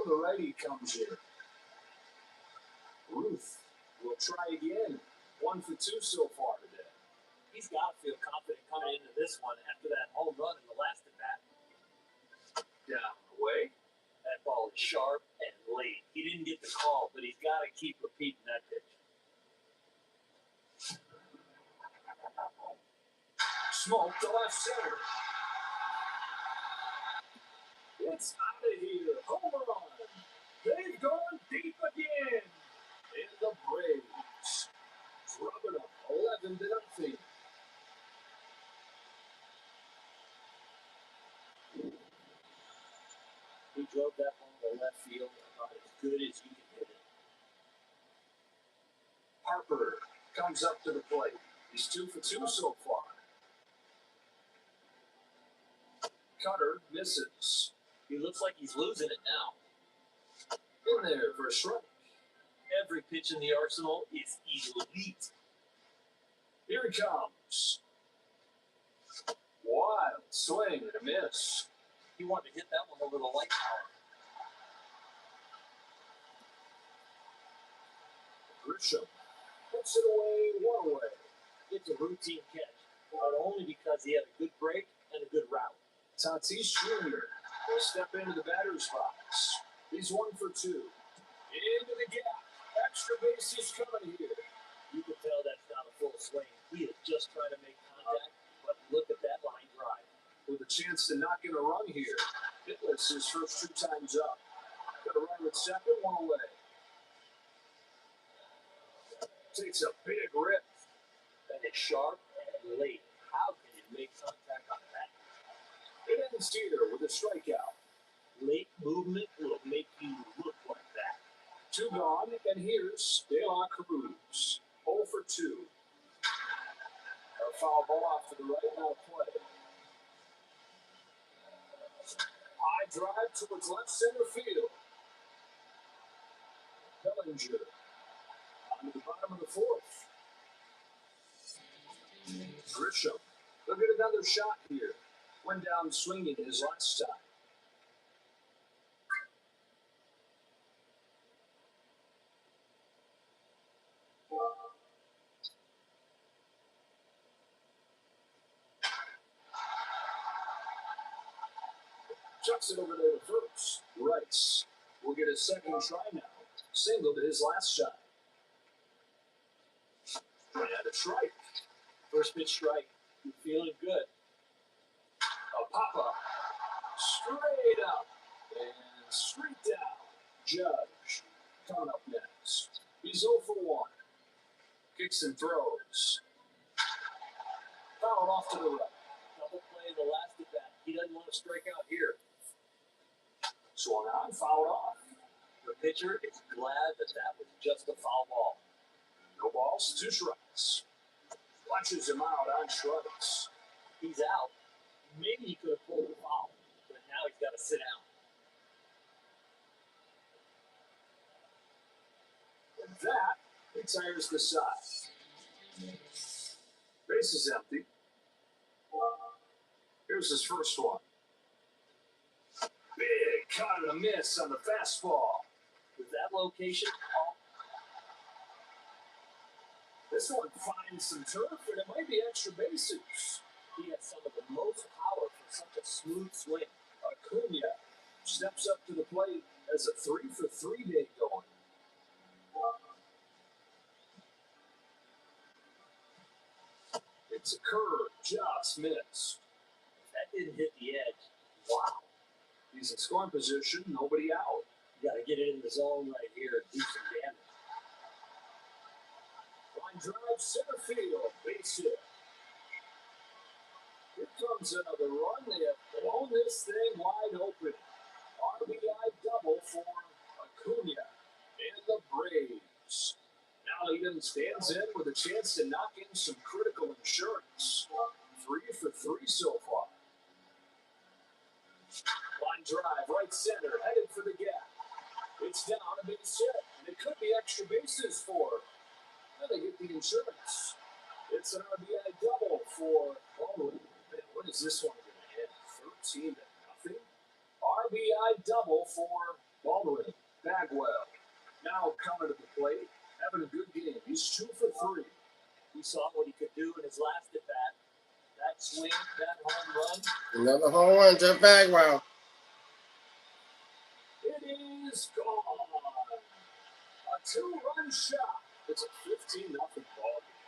The righty comes in. Ruth will try again. 1 for 2 so far today. He's got to feel confident coming into this one after that home run in the last at bat. Down the way. That ball is sharp and late. He didn't get the call, but he's got to keep repeating that pitch. Smoke to left center. It's out of here. Home run. They've gone deep again. And the Braves drop it up 11-0. He drove that ball to left field about as good as you can hit it. Harper comes up to the plate. He's 2 for 2 so far. Cutter misses. He looks like he's losing it now. In there for a strike. Every pitch in the arsenal is elite. Here he comes. Wild swing and a miss. He wanted to hit that one over the light power. Grisham puts it away, 1 away. It's a routine catch, but only because he had a good break and a good route. Tatis Jr. will step into the batter's box. He's 1 for 2. Into the gap. Extra bases coming here. You can tell that's not a full swing. He is just trying to make contact, but look at that line drive. With a chance to knock in a run here. Hitless his first 2 times up. Got a run at second, 1 away. Takes a big rip. That is sharp and late. How can you make contact on that? It ends here with a strikeout. Late movement will make you look like that. 2 gone, and here's De La Cruz. 0 for 2. A foul ball off to the right, now play. High drive towards left center field. Bellinger on to the bottom of the 4th. Grisham. They'll get another shot here. Went down swinging his last time. Chucks it over there to first. Rice will get a second try now. Single to his last shot. And a strike. First pitch strike. You're feeling good. A pop-up. Straight up. And straight down. Judge coming up next. He's 0 for 1. Kicks and throws. Fouled off to the right. Double play in the last at bat. He doesn't want to strike out here. Swung on, fouled off. The pitcher is glad that that was just a foul ball. No balls, 2 strikes. Watches him out on strikes. He's out. Maybe he could have pulled the foul, but now he's got to sit down. And that retires the side. Base is empty. Here's his first one. Big cut and a miss on the fastball. With that location, This one finds some turf, and it might be extra bases. He has some of the most power for such a smooth swing. Acuna steps up to the plate as a 3-for-3 day going. It's a curve, just missed. That didn't hit the edge. Wow. He's in scoring position, nobody out. You got to get it in the zone right here and do some damage. Line drive, center field, base hit. Here comes another run. They have blown this thing wide open. RBI double for Acuna and the Braves. Now Eden stands in with a chance to knock in some critical insurance. 3-for-3 so far. Line drive, right center, headed for the gap. It's down a base hit, and it could be extra bases for. Now they get the insurance. It's an RBI double for Baldwin. Man, what is this one going to hit? 13-0. RBI double for Baldwin. Bagwell now coming to the plate, having a good game. He's 2-for-3. We saw what he could do in his last at bat. That swing, that home run. Another home run, Jeff Bagwell. It is gone. A 2-run shot. It's a 15-0 ball game.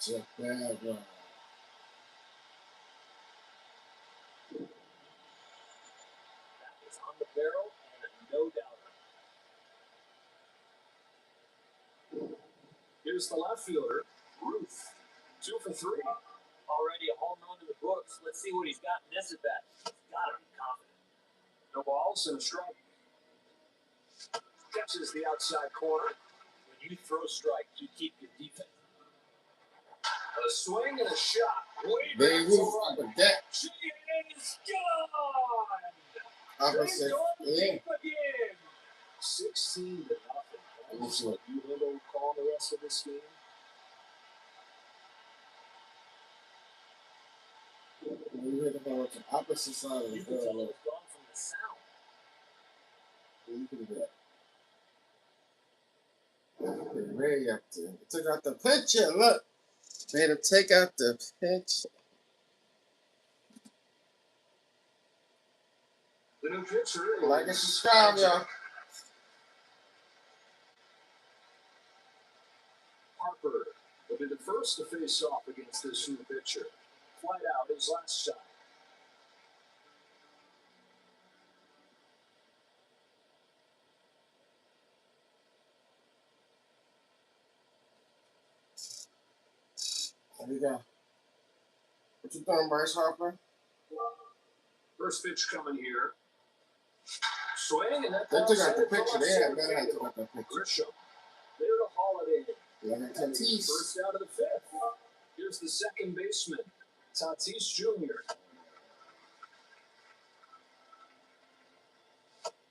Jeff Bagwell. That was on the barrel and no doubt. Here's the left fielder, Ruth. 2-for-3. Already a home run in the books. Let's see what he's got in this at bat. He's got to be confident. No balls and a strike. Catches the outside corner. When you throw strikes, you keep your defense. A swing and a shot. Way Baby back Ruth to right. with that She is gone. opposite. They Yeah. go deep again. 16-0. Absolutely. You handle call the rest of this game. You hit the ball to the opposite side of the You can tell field. it's gone from the sound. You can do that. Way up there. They took out the pitcher. Look. Made him take out the pitch. The new pitcher. Like and subscribe, y'all. Harper will be the first to face off against this new pitcher. Flight out his last shot. There we go. What you doing, Bryce Harper? First pitch coming here. Swing and that They ball took out the sent picture. from They had left better center have took field. out that picture. Grisham. There to haul it in. Like Tatis. First out of the fifth. Here's the second baseman, Tatis Jr.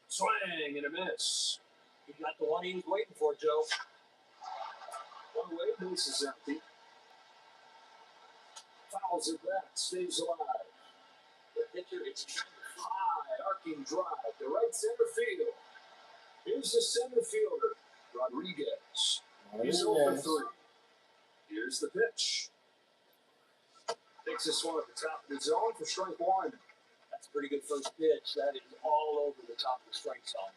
Swing and a miss. He got the one he was waiting for, Joe. One away, base is empty. Fouls it back, stays alive. The pitcher is High, arcing drive to right center field. Here's the center fielder, Rodriguez. He's over 3. Here's the pitch. Takes this one at the top of the zone for strike 1. That's a pretty good first pitch. That is all over the top of the strike zone.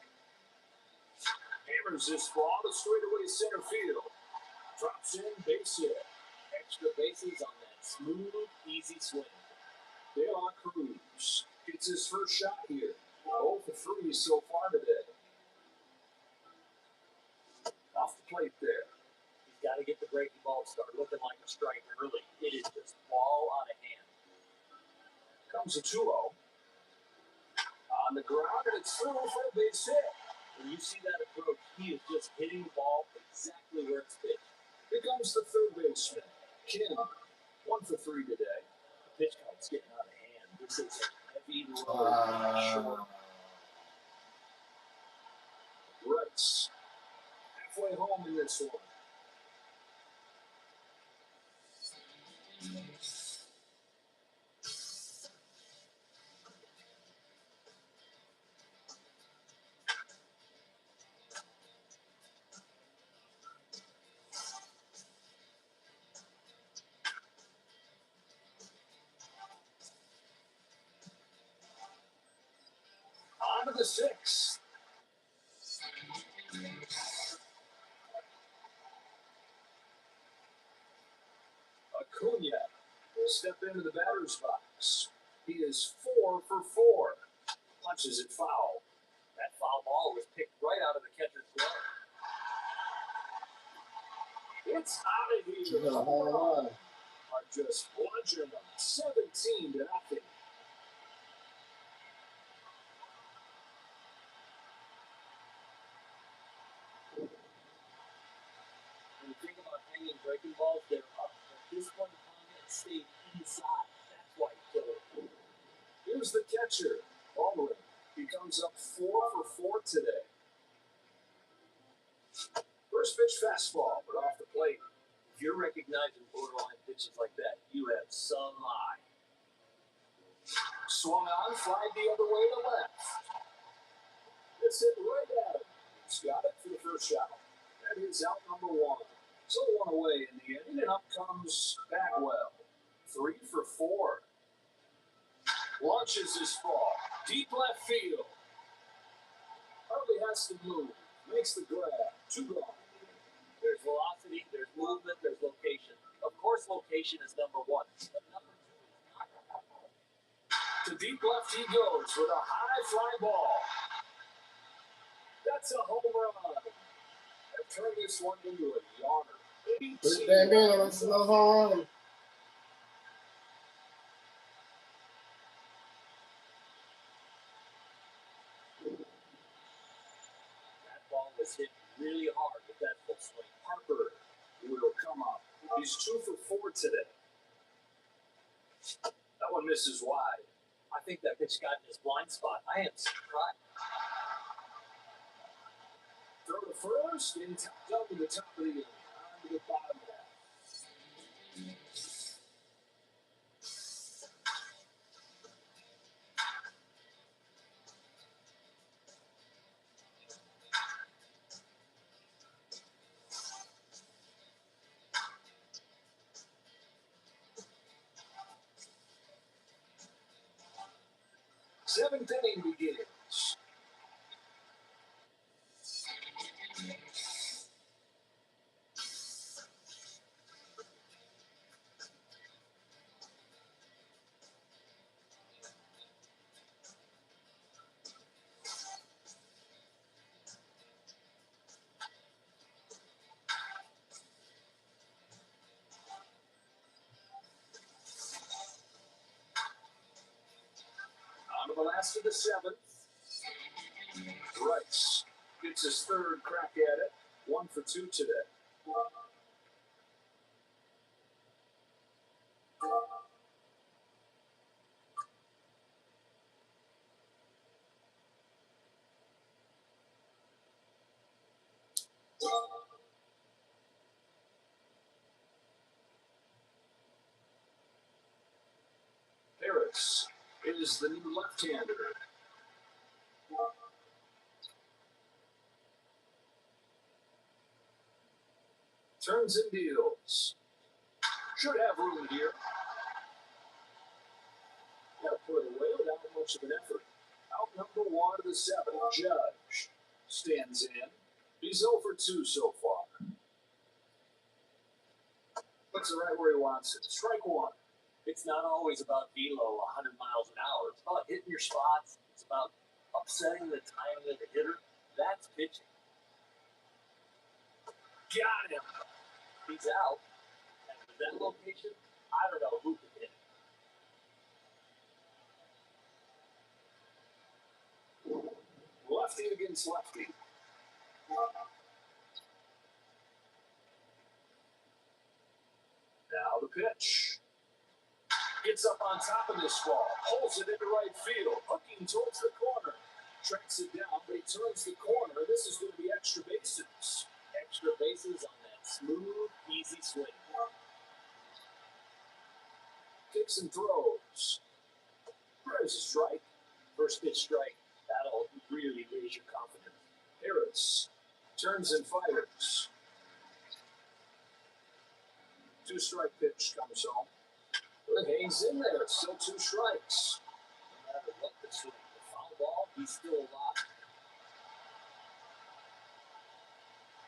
Hammers this ball to straightaway center field. Drops in, base hit. Extra bases on that smooth, easy swing. De La Cruz gets his first shot here. 0 for 3 so far today. Off the plate there. He's got to get the breaking ball start looking like a strike early. It is just ball out of hand. Comes a 2-0. On the ground, and it's through for a base hit. When you see that approach, he is just hitting the ball exactly where it's pitched. Here comes the third baseman, Kim. 1 for 3 today. The pitch count's getting out of hand. This is a heavy low, short. Rights. Halfway home in this one. the sixth. Acuna will step into the batter's box. He is 4 for 4. Punches it foul. That foul ball was picked right out of the catcher's glove. It's out of here. He's a home run. Are just bludgeoned them 17-0. When you think about hanging breaking balls, they're up. But this one hung and stayed inside. That's why he killed it. Here's the catcher, Baldwin. He comes up 4 for 4 today. First pitch fastball, but off the plate. If you're recognizing borderline pitches like that, you have some eye. Swung on, fly the other way to left. It's hit right at him. He's got it for the first shot. That is out number 1. So 1 away in the inning, and up comes Bagwell. 3 for 4. Launches his ball. Deep left field. Hardly has to move. Makes the grab. 2 gone. There's velocity, there's movement, there's location. Of course, location is number 1. But number 2 is not. To deep left he goes with a high fly ball. That's a home run. They've turned this one into a yawner. Put that in, that's another home run. That ball was hit really hard with that full swing. Harper will come up. He's 2 for 4 today. That one misses wide. I think that pitch got in his blind spot. I am surprised. Throw to first and down to the top of the inning. On to the bottom half. Seventh inning begins. On to the last of the 7th. Rice gets his 3rd crack at it. 1 for 2 today. Harris is the new left-hander. Turns and deals. Should have room here. Got to put it away without much of an effort. Out number 1 of the 7. Judge stands in. He's 0 for 2 so far. Puts it right where he wants it. Strike 1. It's not always about velo 100 miles an hour. It's about hitting your spots. It's about upsetting the timing of the hitter. That's pitching. Got him. He's out. And with that location, I don't know who can hit him. Lefty against lefty. Now the pitch. Gets up on top of this ball. Pulls it into right field. Hooking towards the corner. Tracks it down, but he turns the corner. This is going to be extra bases. Extra bases on that smooth, easy swing. Kicks and throws. There's a strike. First pitch strike. That'll really raise your confidence. Harris turns and fires. 2-strike pitch comes home. But hangs in there. Still 2 strikes. No matter what the swing, the foul ball he's still alive.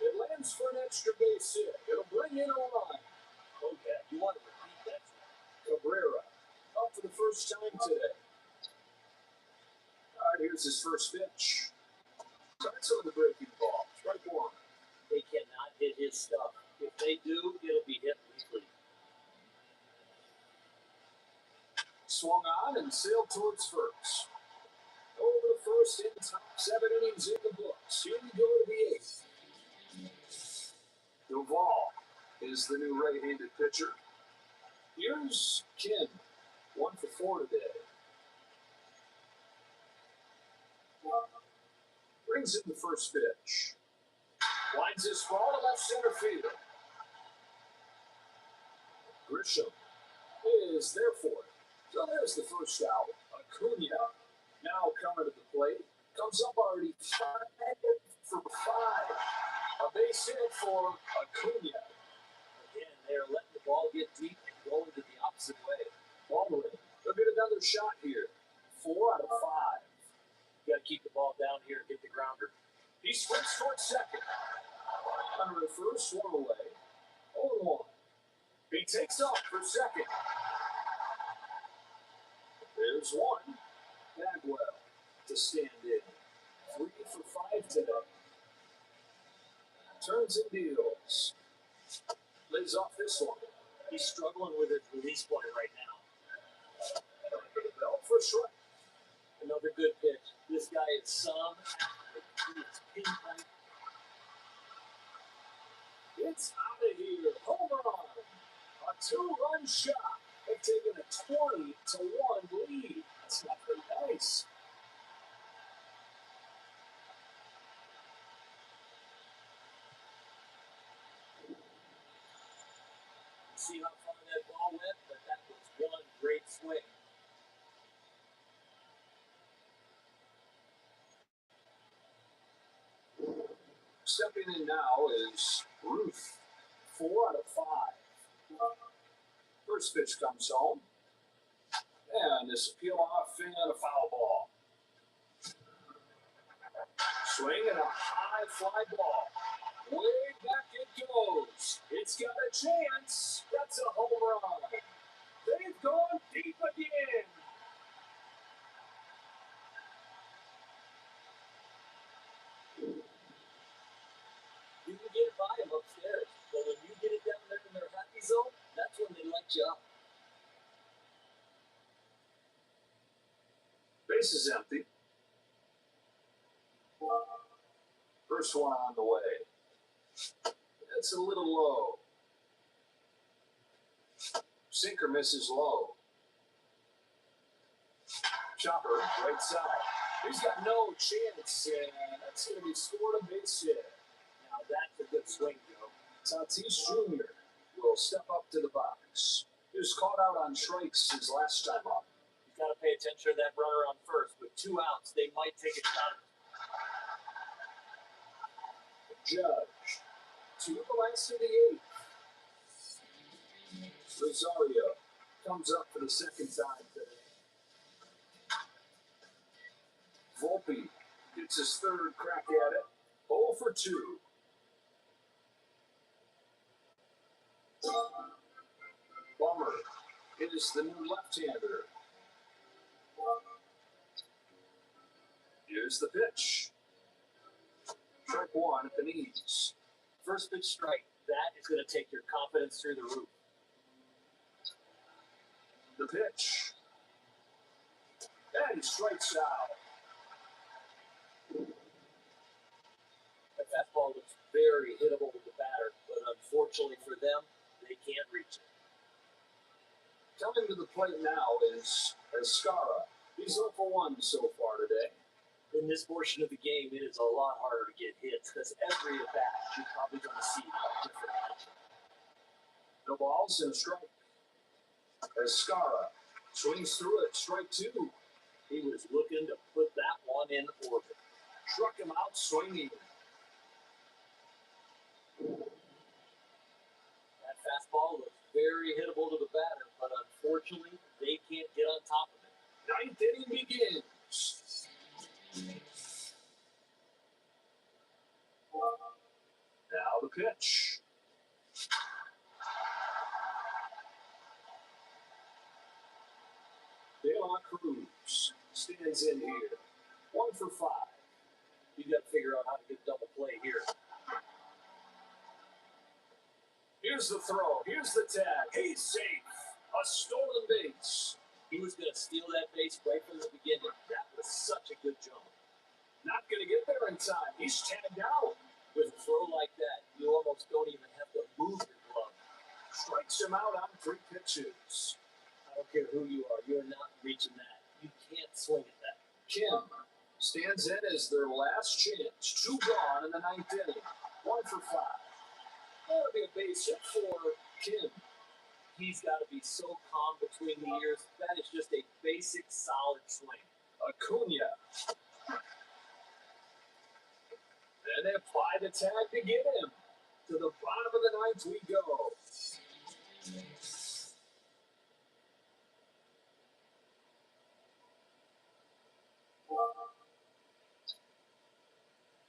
It lands for an extra base hit. It'll bring in a run. Oh, yeah, you want to repeat that. Cabrera up for the first time today. All right, here's his first pitch. Starts on the breaking ball. Strike one. They cannot hit his stuff. If they do, it'll be hit weakly. Swung on and sailed towards first. Over the first in top 7 innings in the books. Here we go to the 8th. Duvall is the new right-handed pitcher. Here's Kim, 1 for 4 today. Brings in the first pitch. Winds his ball to left center field. Grisham is there for it. So there's the first out. Acuna now coming to the plate. Comes up already 5 for 5. A base hit for Acuna. Again, they're letting the ball get deep and going to the opposite way. Baldwin, they'll get another shot here. 4 out of 5. You got to keep the ball down here and get the grounder. He swings towards second. Under the first, 1 away. 0-1. He takes off for second. There's 1. Bagwell to stand in. 3 for 5 today. Turns and deals. Lays off this one. He's struggling with his release point right now. Bell for strike. Another good pitch. This guy is some athlete. He is pinpoint. It's out of here. Home run. A 2-run shot. They've taken a 20-1 lead. That's not very nice. See how far that ball went, but that was one great swing. Stepping in now is Ruth. 4 out of 5. First pitch comes home. And this will peel off and a foul ball. Swing and a high fly ball. Way back it goes. It's got a chance. That's a home run. They've gone deep again. You can get it by him upstairs, but when you get it down there in their happy zone, that's when they light you up. Base is empty. First one on the way. It's a little low. Sinker misses low. Chopper, right side. He's got no chance, and that's going to be scored a base hit. Now that's a good swing, Joe. Tatis Jr. will step up to the box. He was caught out on strikes his last time up. You've got to pay attention to that runner on first. With 2 outs, they might take a shot. Judge to the last of the 8th. Rosario comes up for the second time today. Volpe gets his 3rd crack at it. 0 for 2. Bummer is the new left-hander. Here's the pitch. Strike 1 at the knees. First pitch strike. That is going to take your confidence through the roof. The pitch. And he strikes out. That fastball looks very hittable with the batter, but unfortunately for them, they can't reach it. Coming to the plate now is Escara. He's 0 for 1 so far today. In this portion of the game, it is a lot harder to get hits because every at bat you're probably going to see a different pitcher. No balls and a strike. Escara swings through it. Strike 2. He was looking to put that one in orbit. Struck him out swinging. That fastball looks very hittable to the batter, but unfortunately, they can't get on top of it. 9th inning begins. pitch. De La Cruz stands in here. 1 for 5. You got to figure out how to get double play here. Here's the throw. Here's the tag. He's safe. A stolen base. He was going to steal that base right from the beginning. That was such a good jump. Not going to get there in time. He's tagged out. With a throw like that, you almost don't even have to move your glove. Strikes him out on 3 pitches. I don't care who you are, you're not reaching that. You can't swing at that. Kim stands in as their last chance. 2 gone in the 9th inning. 1 for 5. That would be a base hit for Kim. He's got to be so calm between the ears. That is just a basic, solid swing. Acuna. And they apply the tag to get him. To the bottom of the 9th we go.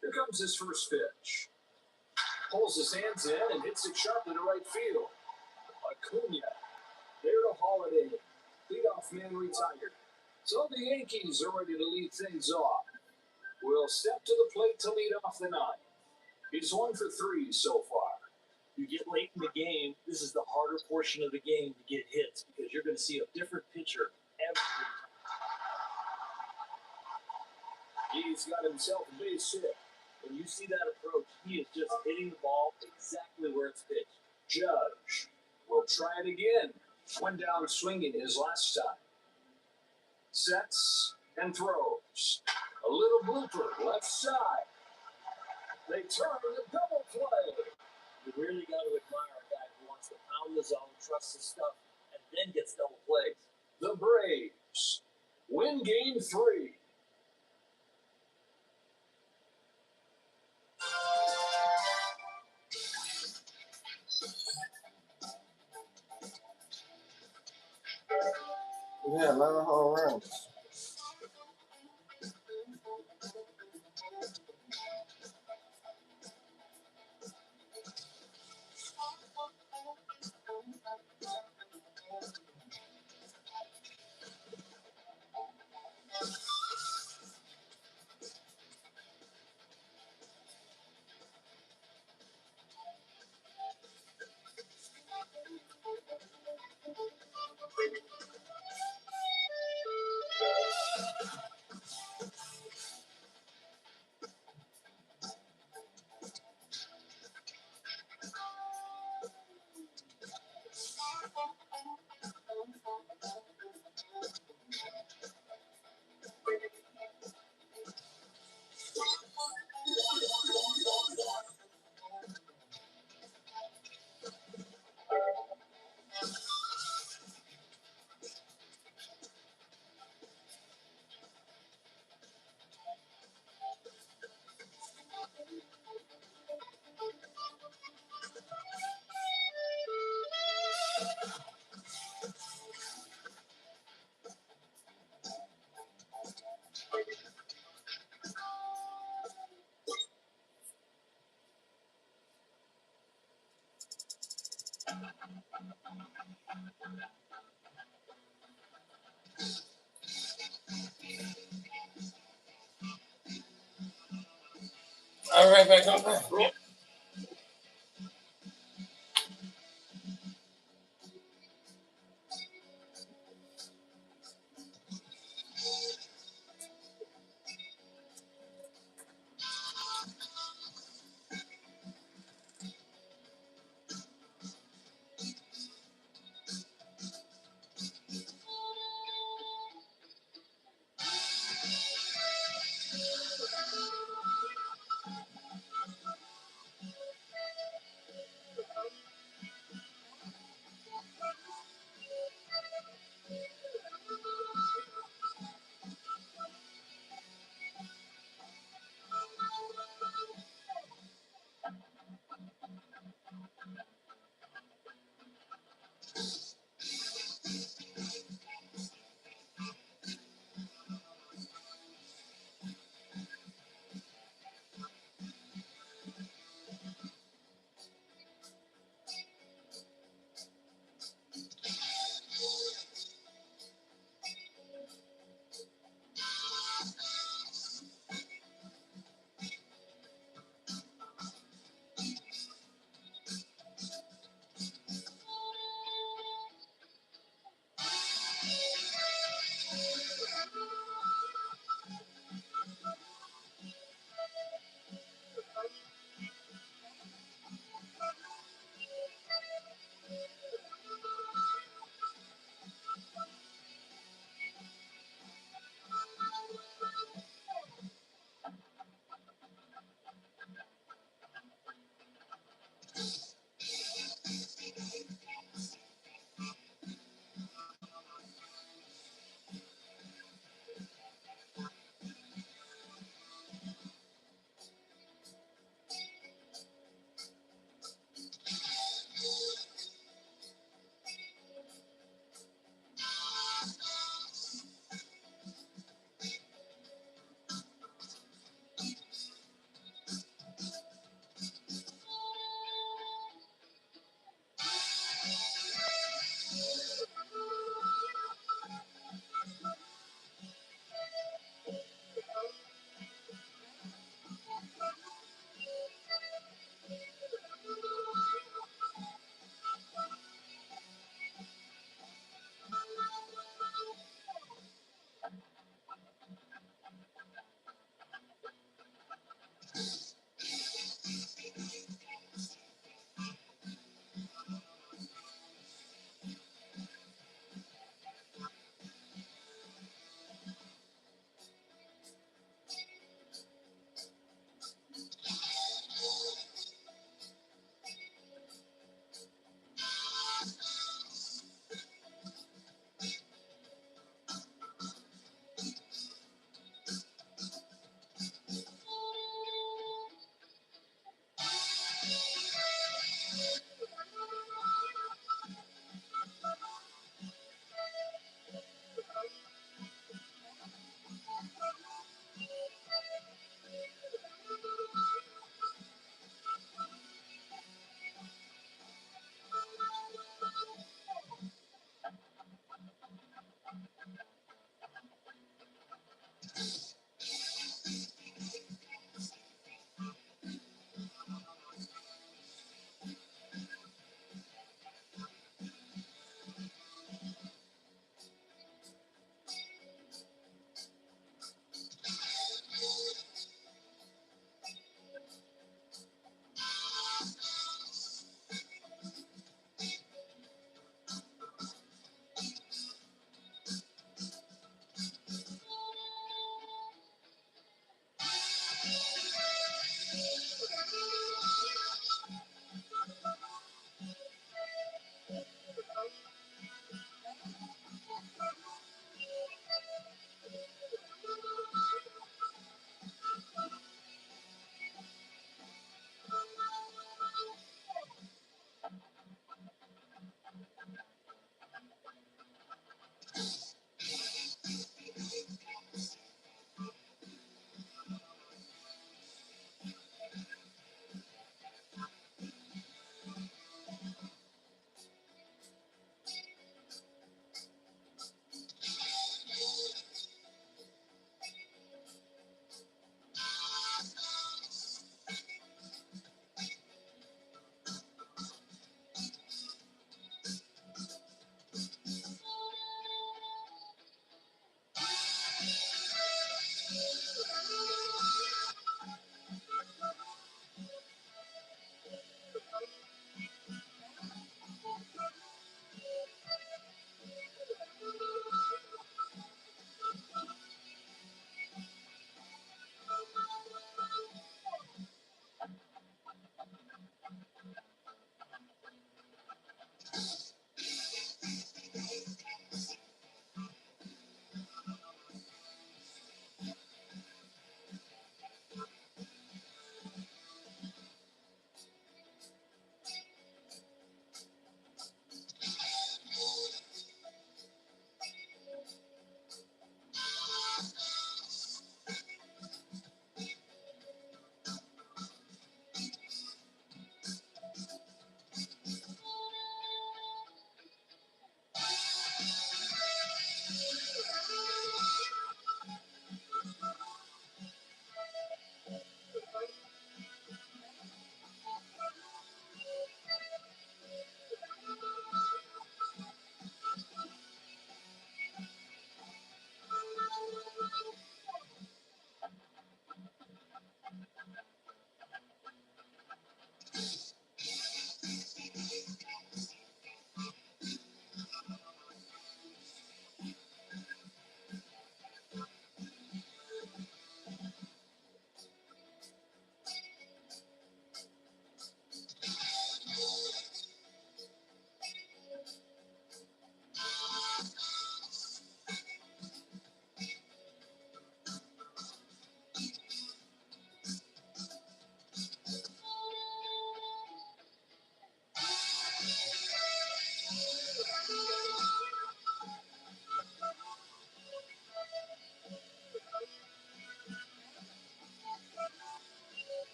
Here comes his first pitch. Pulls his hands in and hits it sharply to right field. Acuna there to haul it in. Leadoff man retired. So the Yankees are ready to lead things off. Will step to the plate to lead off the 9th. He's 1 for 3 so far. You get late in the game, this is the harder portion of the game to get hits because you're going to see a different pitcher every time. He's got himself a base hit. When you see that approach, he is just hitting the ball exactly where it's pitched. Judge will try it again. Went down swinging his last time. Sets and throws. A little blooper left side. They turn the double play. You really got to admire a guy who wants to pound the zone, trusts his stuff, and then gets double plays. The Braves win game 3. We had 11 home runs. All right, back on that.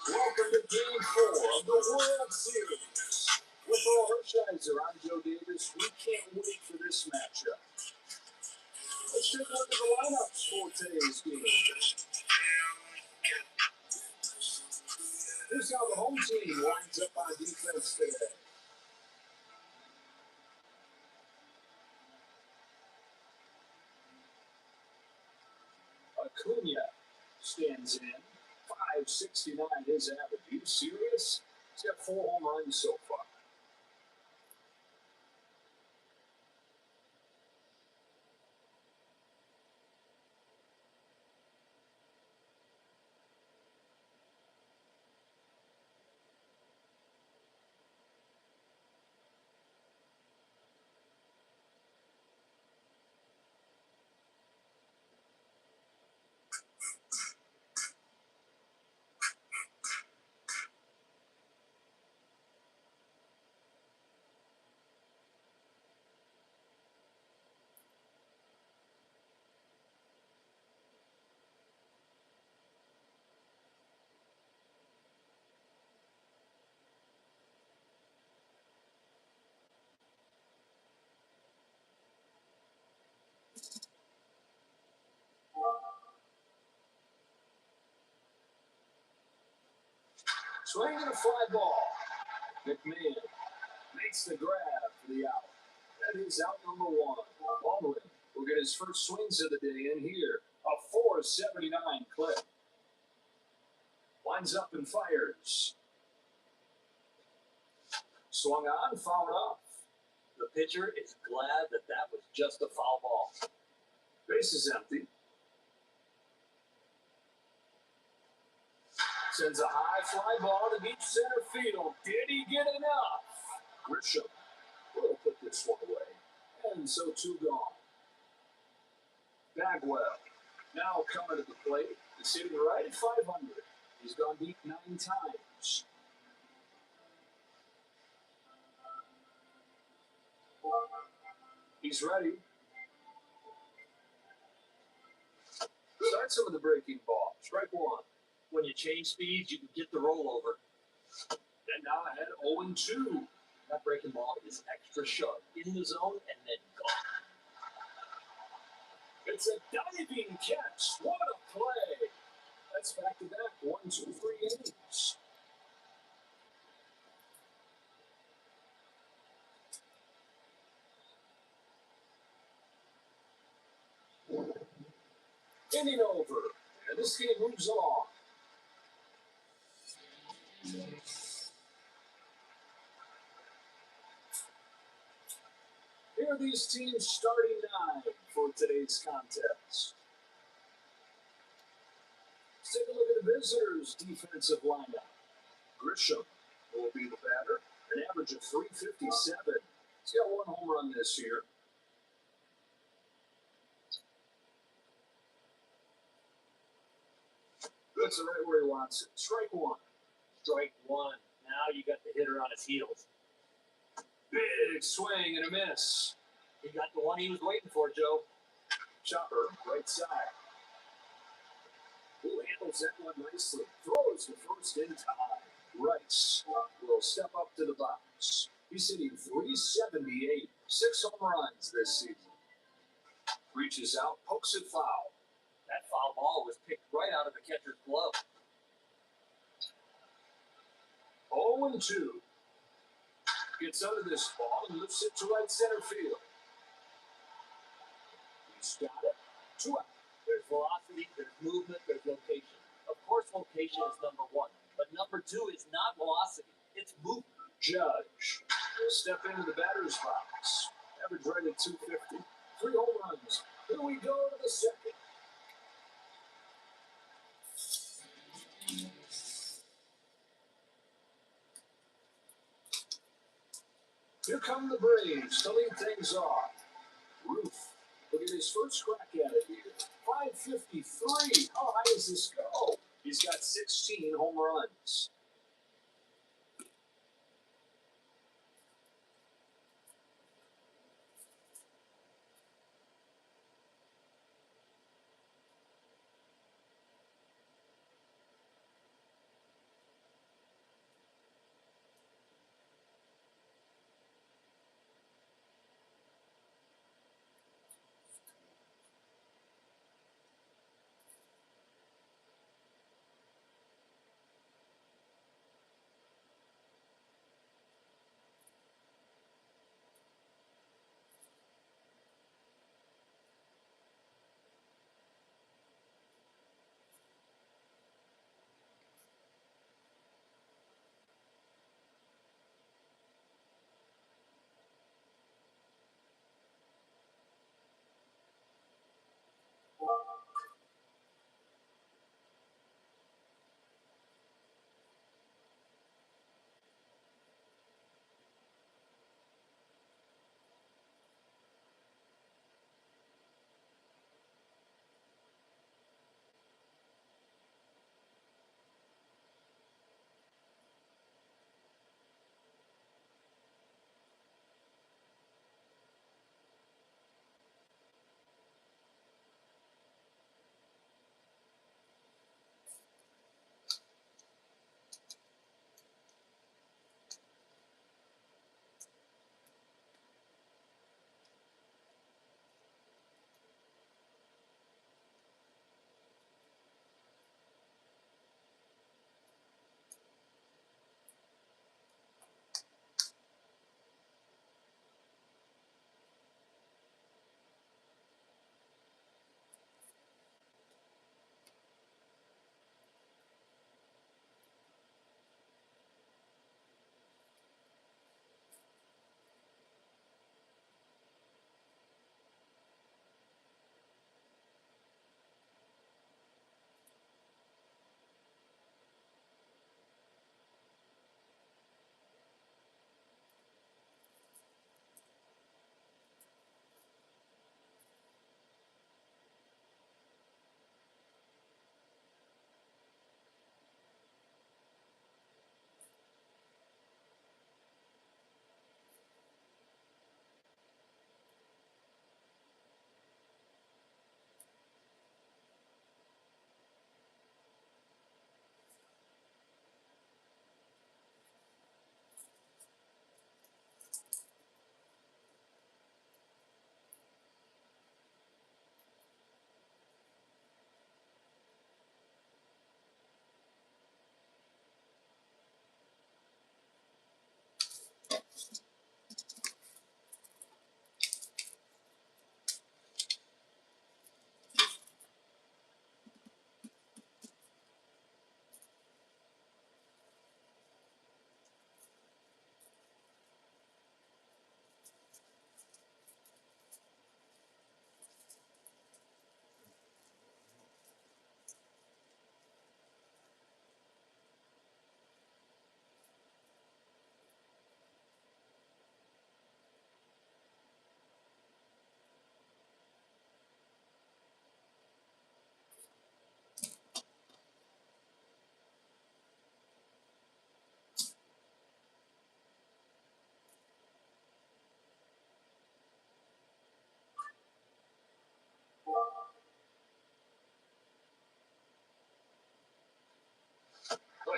Welcome to Game 4 of the World Series. With Paul Hershiser, I'm Joe Davis. We can't wait for this matchup. Let's take a look at the lineups for today's game. Here's how the home team lines up on defense today. Acuna stands in. 569 his average. Are you serious? He's got 4 home runs so far. Swinging a fly ball. McMahon makes the grab for the out. That is out number one. Baldwin will get his first swings of the day in here. A 479 clip. Winds up and fires. Swung on, fouled off. The pitcher is glad that that was just a foul ball. Base is empty. Sends a high fly ball to deep center field. Did he get enough? Grisham will put this one away. And so two gone. Bagwell now coming to the plate. He's sitting right at 500. He's gone deep 9 times. He's ready. Starts him with the breaking ball. Strike one. When you change speeds, you can get the rollover. And now ahead 0-2. That breaking ball is extra sharp. In the zone and then gone. It's a diving catch. What a play. That's back-to-back 1, 2, 3 innings. Inning over. And this game moves on. Here are these teams' starting 9 for today's contest. Let's take a look at the visitors' defensive lineup. Grisham will be the batter, an average of 357. He's got 1 home run this year. Puts it right where he wants it. Strike one. Strike one. Now you got the hitter on his heels. Big swing and a miss. He got the one he was waiting for, Joe. Chopper, right side. Who handles that one nicely? Throws the first in time. Rice will step up to the box. He's hitting 378. 6 home runs this season. Reaches out, pokes it foul. That foul ball was picked right out of the catcher's glove. 0-2. Gets under this ball and lifts it to right center field. He's got it. 2 out. There's velocity, there's movement, there's location. Of course, location is number 1. But number 2 is not velocity. It's movement. Judge will step into the batter's box. Average right at 250. 3 home runs. Here we go to the second. Here come the Braves to lead things off. Ruth will get his first crack at it here. 553. How high does this go? He's got 16 home runs.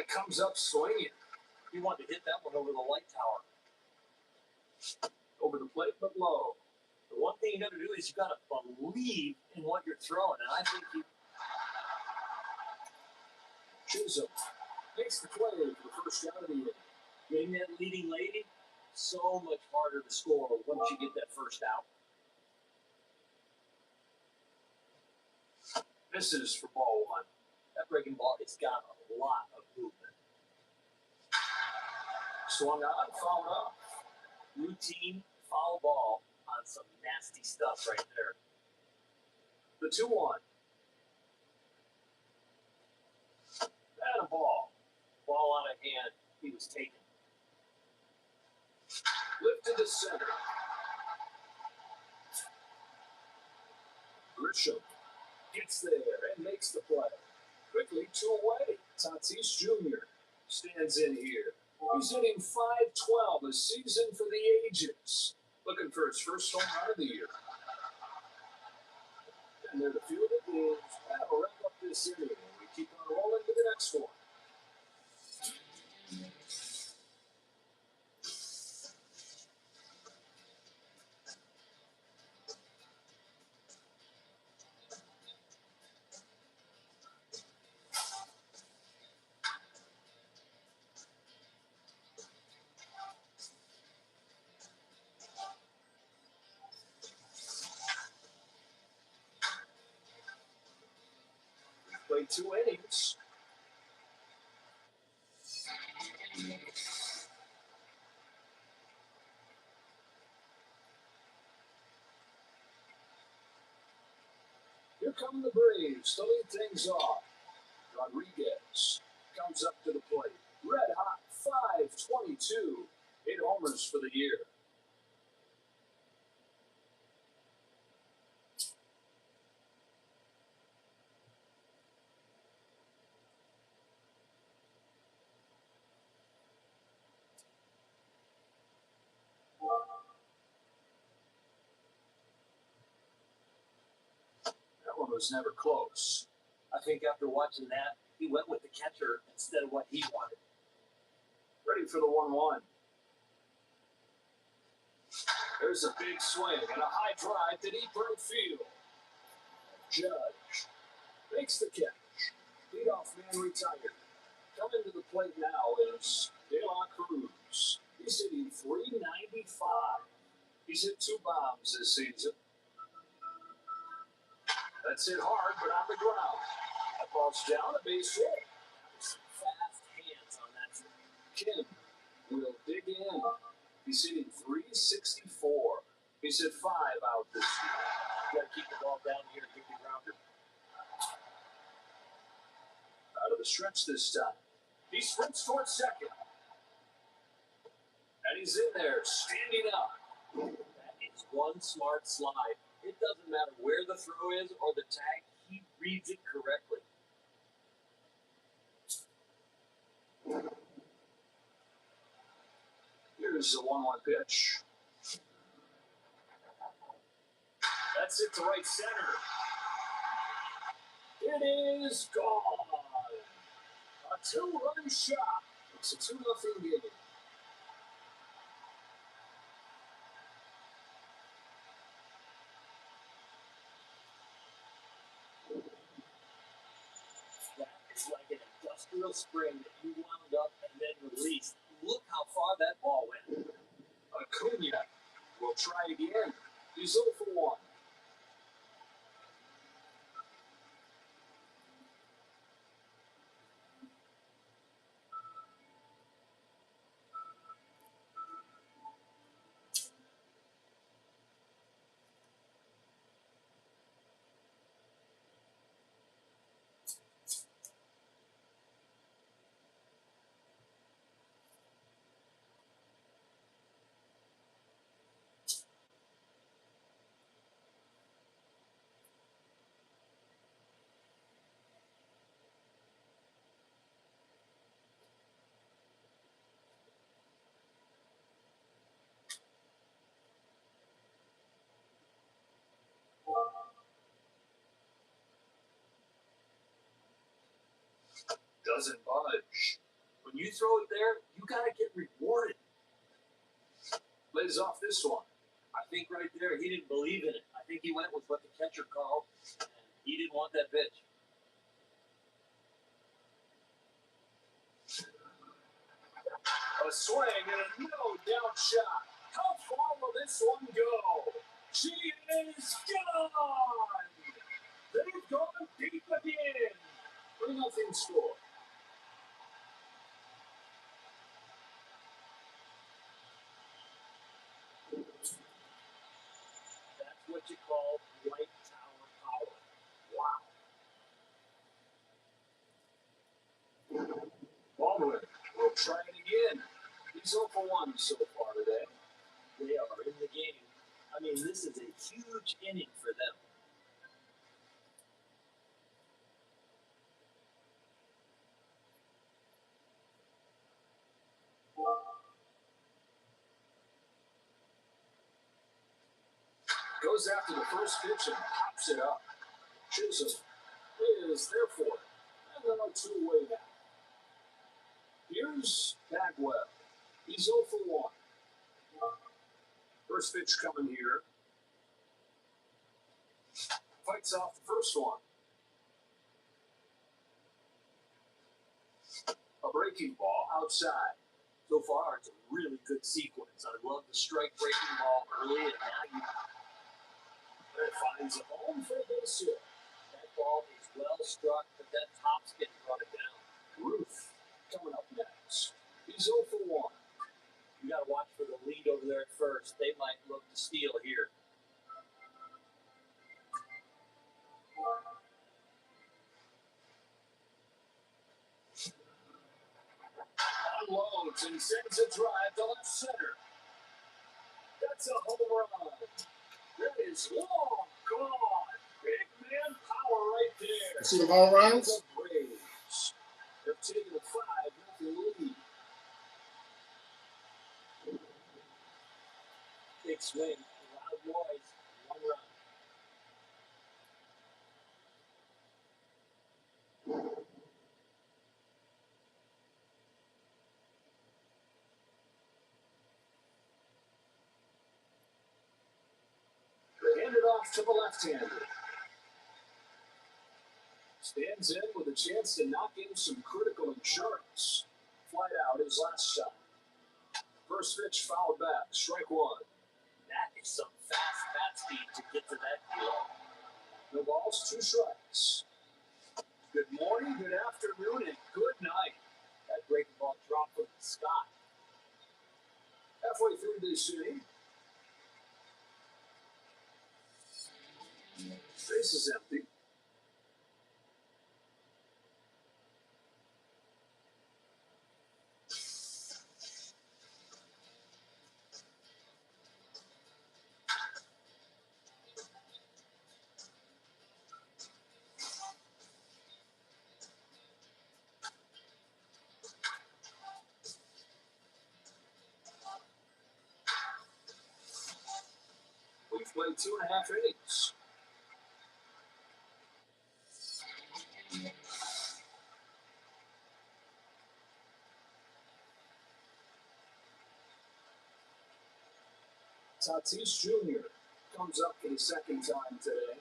it comes up swinging. He wanted to hit that one over the light tower. Over the plate, but low. The one thing you got to do is you got to believe in what you're throwing, and I think he. Chisholm makes the play for the first out of the inning. Getting that leading lady, so much harder to score once you get that first out. Misses for ball one. That breaking ball, it's got a lot of movement. Swung on, fouled up. Routine foul ball on some nasty stuff right there. The 2-1. And a ball. Ball out of hand, he was taken. Lifted to center. Grisham gets there and makes the play. Quickly 2 away. Tatis Jr. stands in here. He's hitting .512 a season for the ages. Looking for his first home run of the year. And there to field it is, that'll wrap up this inning. We keep on rolling to the next one. Played 2 innings. Here come the Braves to lead things off. Rodriguez comes up to the plate. Red hot, .522. 8 homers for the year. That one was never close. I think after watching that, he went with the catcher instead of what he wanted. Ready for the 1-1. There's a big swing and a high drive to deep right field. Judge makes the catch. Leadoff man retired. Coming to the plate now is De La Cruz. He's hitting .395. He's hit 2 bombs this season. That's hit hard, but on the ground. That ball's down, a base hit. Some fast hands on that. Kim will dig in. He's hitting .364. He's hit 5 out this year. You got to keep the ball down here and get the grounder. Out of the stretch this time. He sprints towards second. And he's in there, standing up. That is one smart slide. It doesn't matter where the throw is or the tag, he reads it correctly. Here's the 1-1 pitch. That's it to right center. It is gone. A 2-run shot. It's a 2-0 game. That is like an industrial spring that you wound up and then released. Look how far that ball went. Acuna will try again. He's 0 for 1. Doesn't budge. When you throw it there, you got to get rewarded. Lays off this one. I think right there, he didn't believe in it. I think he went with what the catcher called, and he didn't want that pitch. A swing and a no-doubt shot. How far will this one go? She is gone! They've gone deep again. 3-0 score. That's what you call light tower power. Wow. Baldwin will try it again. He's 0 for 1 so far today. They are in the game. I mean, this is a huge inning for them. Goes after the first pitch and pops it up. Chisholm is there for it. And then on 2-way now. Here's Bagwell. He's 0 for 1. First pitch coming here. Fights off the first one. A breaking ball outside. So far, it's a really good sequence. I love the strike breaking ball early, and now It finds a home for a base hit. that ball is well struck, but that top spin brought it down. Ruth coming up next. He's 0 for 1. You got to watch for the lead over there at first. They might look to steal here. Unloads and sends a drive to left center. That's a home run. That is long gone. Big man power right there. See the home runs? The Braves. They're taking a 5-0 lead. Big swing, loud noise, 1 run. They hand it off to the left-hander. Stands in with a chance to knock in some critical insurance. Flight out his last shot. First pitch fouled back. Strike 1. That is some fast bat speed to get to that field. No balls, 2 strikes. Good morning, good afternoon, and good night. That breaking ball dropped from the sky. Halfway through this inning. Base is empty. We've played 2.5 innings. Tatis Jr. comes up for the second time today.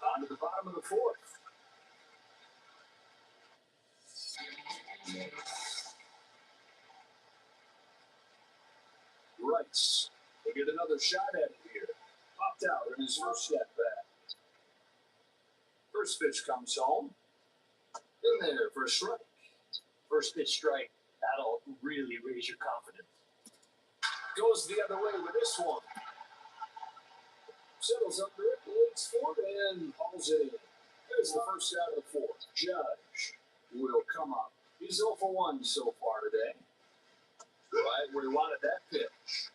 On to the bottom of the 4th. Rice will get another shot at it here. Popped out in his first at bat. First pitch comes home. In there for a strike. First pitch strike, that'll really raise your confidence. Goes the other way with this one. Settles under it, waits for it, and hauls it in. There's the first out of the 4th. Judge will come up. He's 0 for 1 so far today. Right where he wanted that pitch.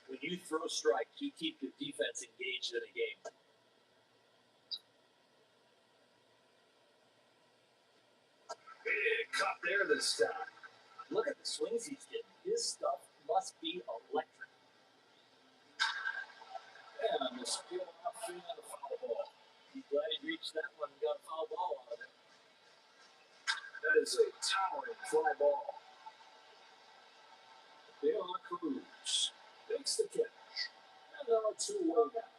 When you throw strikes, you keep your defense engaged in a game. Big cut there this time. Look at the swings he's getting. His stuff must be electric. And a skill off swing on a foul ball. He's glad he reached that one and got a foul ball out of it. That is a towering fly ball. De La Cruz makes the catch. And there are 2 away now.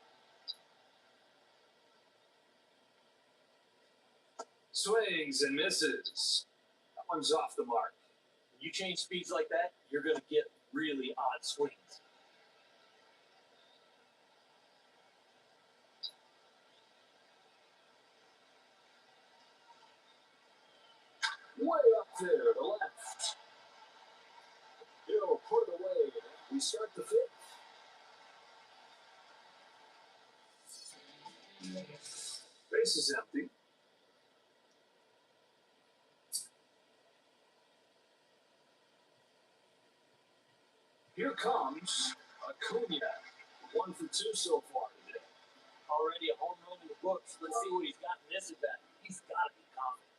Swings and misses. That one's off the mark. When you change speeds like that, you're going to get really odd swings. Way up there to the left. He'll put it away. We start the 5th. Base is empty. Here comes Acuna. 1 for 2 so far today. Already a home run in the books. Let's see what he's got in this at bat. He's got to be confident.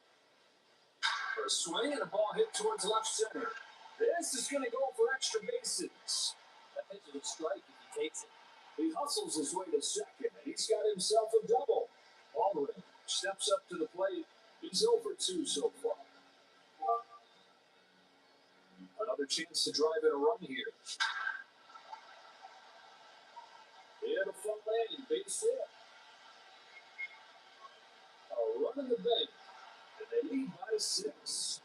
A swing and a ball hit towards left center. This is going to go for extra bases. That pitch is a strike if he takes it. He hustles his way to second, and he's got himself a double. Baldwin steps up to the plate. He's 0 for 2 so far. Another chance to drive in a run here. Hit a front lane, base hit. A run in the bank, and they lead by 6.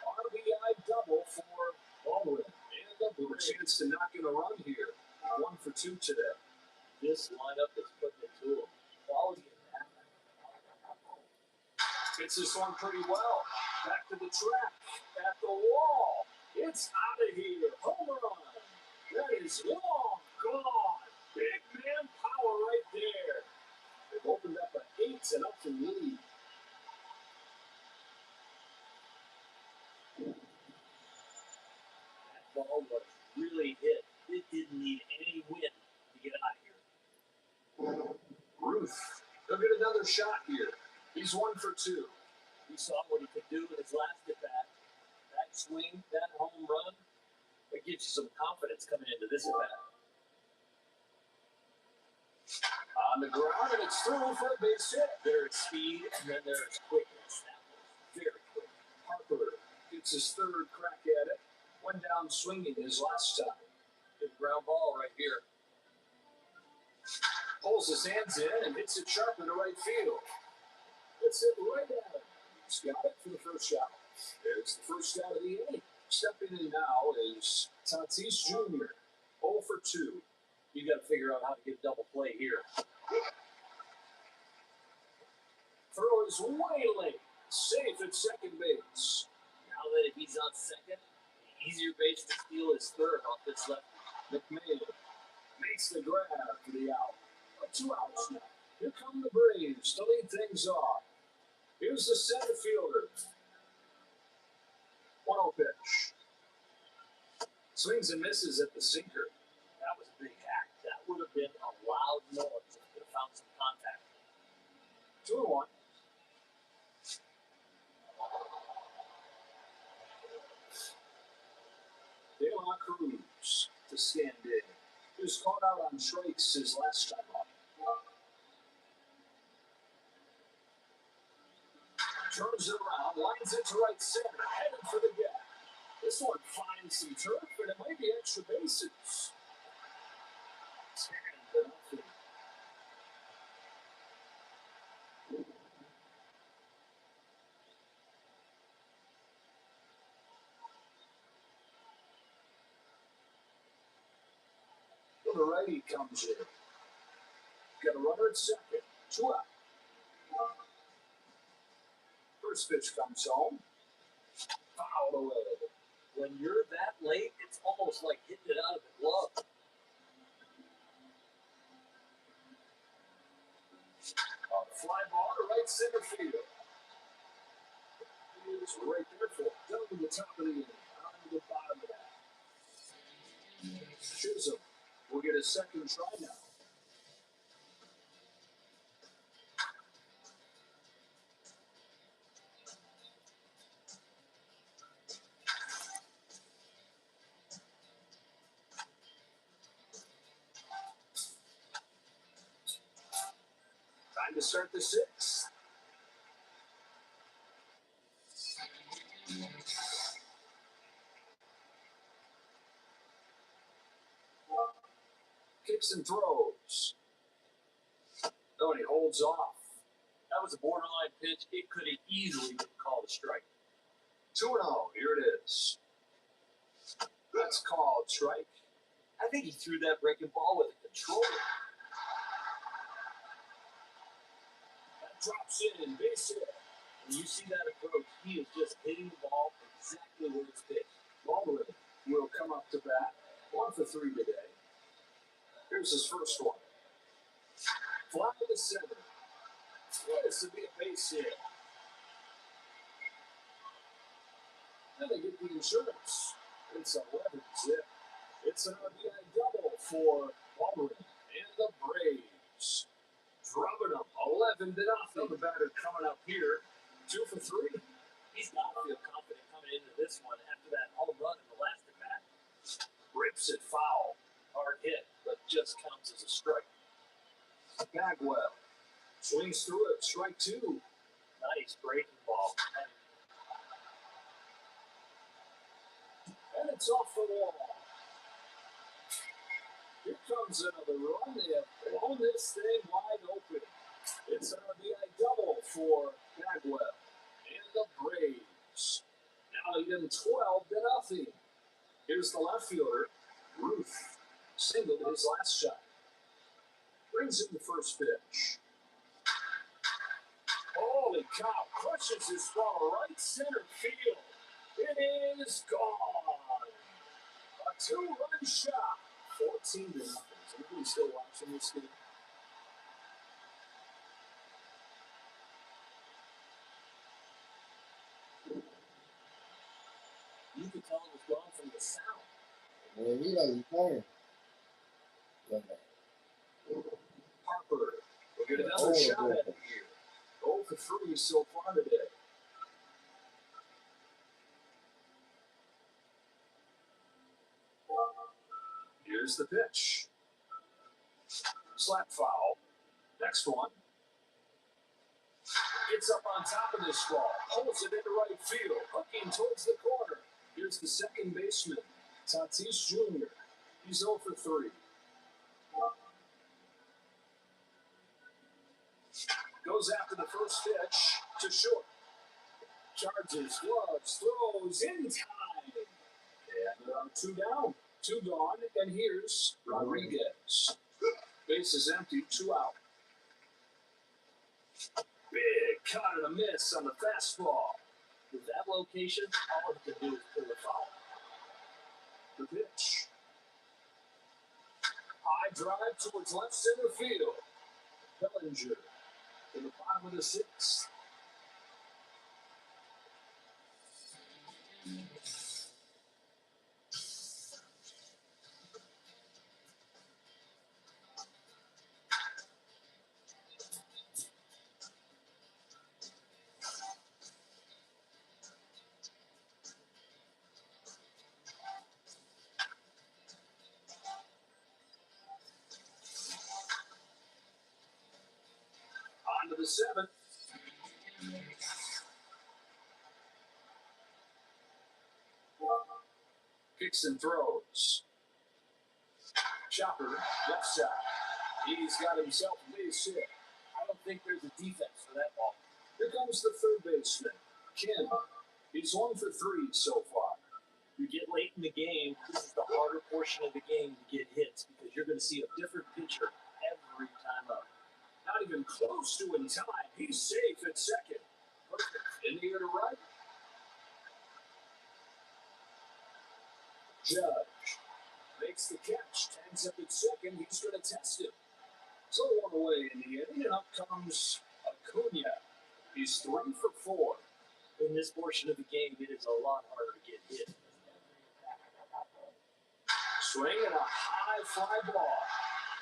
RBI double for Baldwin. And a chance to knock in a run here. 1 for 2 today. This lineup is putting it to him. Quality of that. Hits this one pretty well. Back to the track. At the wall. It's out of here. Home run. That is long gone. Big man power right there. They've opened up an 8-0 lead. That ball was really hit. It didn't need any wind to get out of here. Ruth. He'll get another shot here. He's 1 for 2. We saw what he could do in his last at bat. That swing, that home run, it gives you some confidence coming into this at bat. On the ground, and it's through for a base hit. There's speed, and then there's quickness. That was very quick. Harper gets his 3rd crack at it. Went down swinging his last time. Good ground ball right here. Pulls his hands in and hits it sharp into right field. Hits it right at him. He's got it for the first out. There's the first out of the inning. Stepping in now is Tatis Jr. 0 for 2. You got to figure out how to get double play here. Throw is way late. Safe at second base. Now that he's on second, the easier base to steal is 3rd off this left. McMahon makes the grab for the out. 2 outs now. Here come the Braves to lead things off. Here's the center fielder. 1-0 pitch. Swings and misses at the sinker. That was a big hack. That would have been a loud noise if it found some contact. 2-1. De La Cruz to stand in. He was caught out on strikes his last time up. Turns it around, lines it to right center, headed for the gap. This one finds some turf, and it might be extra bases. 10-0. The righty comes in. Got a runner at second. 2 out. First pitch comes home. Fouled away. When you're that late, it's almost like hitting it out of the glove. A fly ball to right center field. is right there for him. Down to the top of the inning, on to the bottom of that. Chisholm will get a second try now. Time to start the sixth. Kicks and throws. Oh, and he holds off. That was a borderline pitch. It could have easily been called a strike. 2-0. Here it is. That's called strike. I think he threw that breaking ball with a controller. That drops in, base hit. When you see that approach, he is just hitting the ball exactly where it's pitched. Baldwin will come up to bat. 1 for 3 today. Here's his first one. Fly to center. This would be a base hit. And they get the insurance. It's 11 zip. It's an RBI double for Baldwin and the Braves. Drubbing them 11-0. The batter coming up here. 2 for 3. He's got to feel confident coming into this one after that home run in the last at bat. Rips it foul. Hard hit, but just counts as a strike. Bagwell swings through it. Strike 2. Nice breaking ball. And it's off the wall. Here comes another run. They have blown this thing wide open. It's an RBI double for Bagwell and the Braves. Now leading 12-0. Here's the left fielder, Ruth. Singled his last shot. Brings in the first pitch. Holy cow, crushes his ball right center field. It is gone. A 2-run shot. 14-0. Is anybody still watching this game? You could tell it was gone from the sound. Man, he doesn't play. Harper will get another shot at it here. 0 for 3 so far today. Here's the pitch. Slap foul. Next one. Gets up on top of this ball. Pulls it into right field. Hooking towards the corner. Here's the second baseman, Tatis Jr. He's 0 for 3. Goes after the first pitch to short. Charges, gloves, throws in time. And there are 2 down, 2 gone. And here's Rodriguez. Base is empty, 2 out. Big cut and a miss on the fastball. With that location, all it can do is pull the foul. The pitch. High drive towards left center field. Bellinger in the bottom of the 6th. On to the 7th. Kicks and throws. Chopper, left side. He's got himself a base hit. I don't think there's a defense for that ball. Here comes the third baseman, Kim. He's 1 for 3 so far. You get late in the game, this is the harder portion of the game to get hits because you're going to see a different pitcher every time up. Not even close to in time. He's safe at second. Perfect. In the air to right. Judge makes the catch. Tags up at second. He's going to test it. So 1 away in the inning, and up comes Acuna. He's 3 for 4. In this portion of the game, it is a lot harder to get hit. Swing and a high fly ball.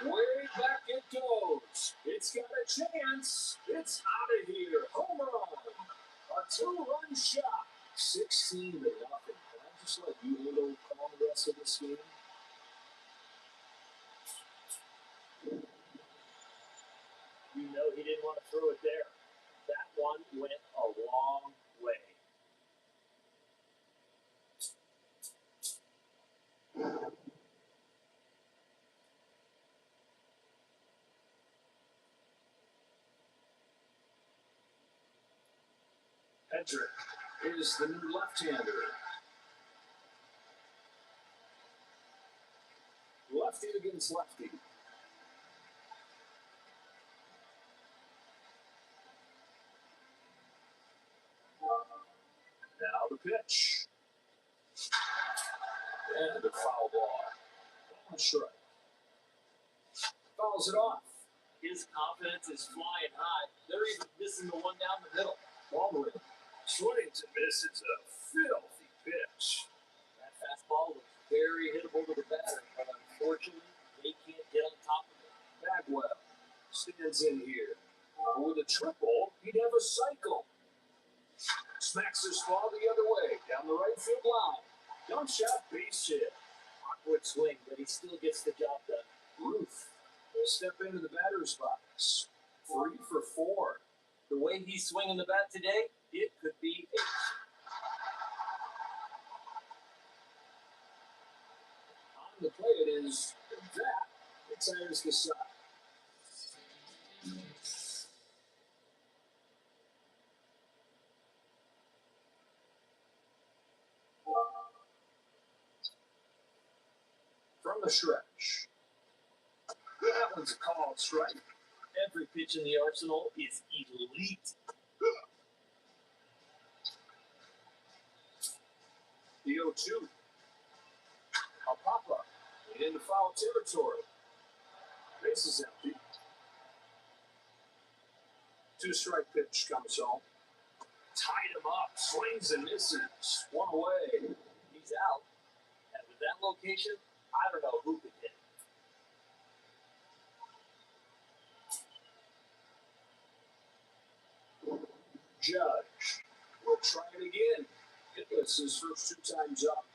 Way back it goes. It's got a chance. It's out of here. Home run. A two-run shot. 16-0. Can I just let you little call the rest of this game? You know he didn't want to throw it there. That one went a long way. Hedrick is the new left-hander. Lefty against lefty. Now the pitch. And a foul ball. On strike. Fouls it off. His confidence is flying high. They're even missing the one down the middle. Baldwin swings and misses a filthy pitch. That fastball was very hittable to the batter, but unfortunately, they can't get on top of it. Bagwell stands in here. With a triple, he'd have a cycle. Smacks this ball the other way, down the right field line. Dump shot, base hit. Awkward swing, but he still gets the job done. Ruth will step into the batter's box. 3 for 4. The way he's swinging the bat today, it could be a. On the play it is that. It tires the side. From the stretch. That one's a called strike. Every pitch in the arsenal is elite. The 0-2. A pop-up. Into foul territory. Base is empty. 2-strike pitch comes home. Tied him up. Swings and misses. One away. He's out. And with that location, I don't know who could hit. Judge will try it again. Hitless his first 2 times up.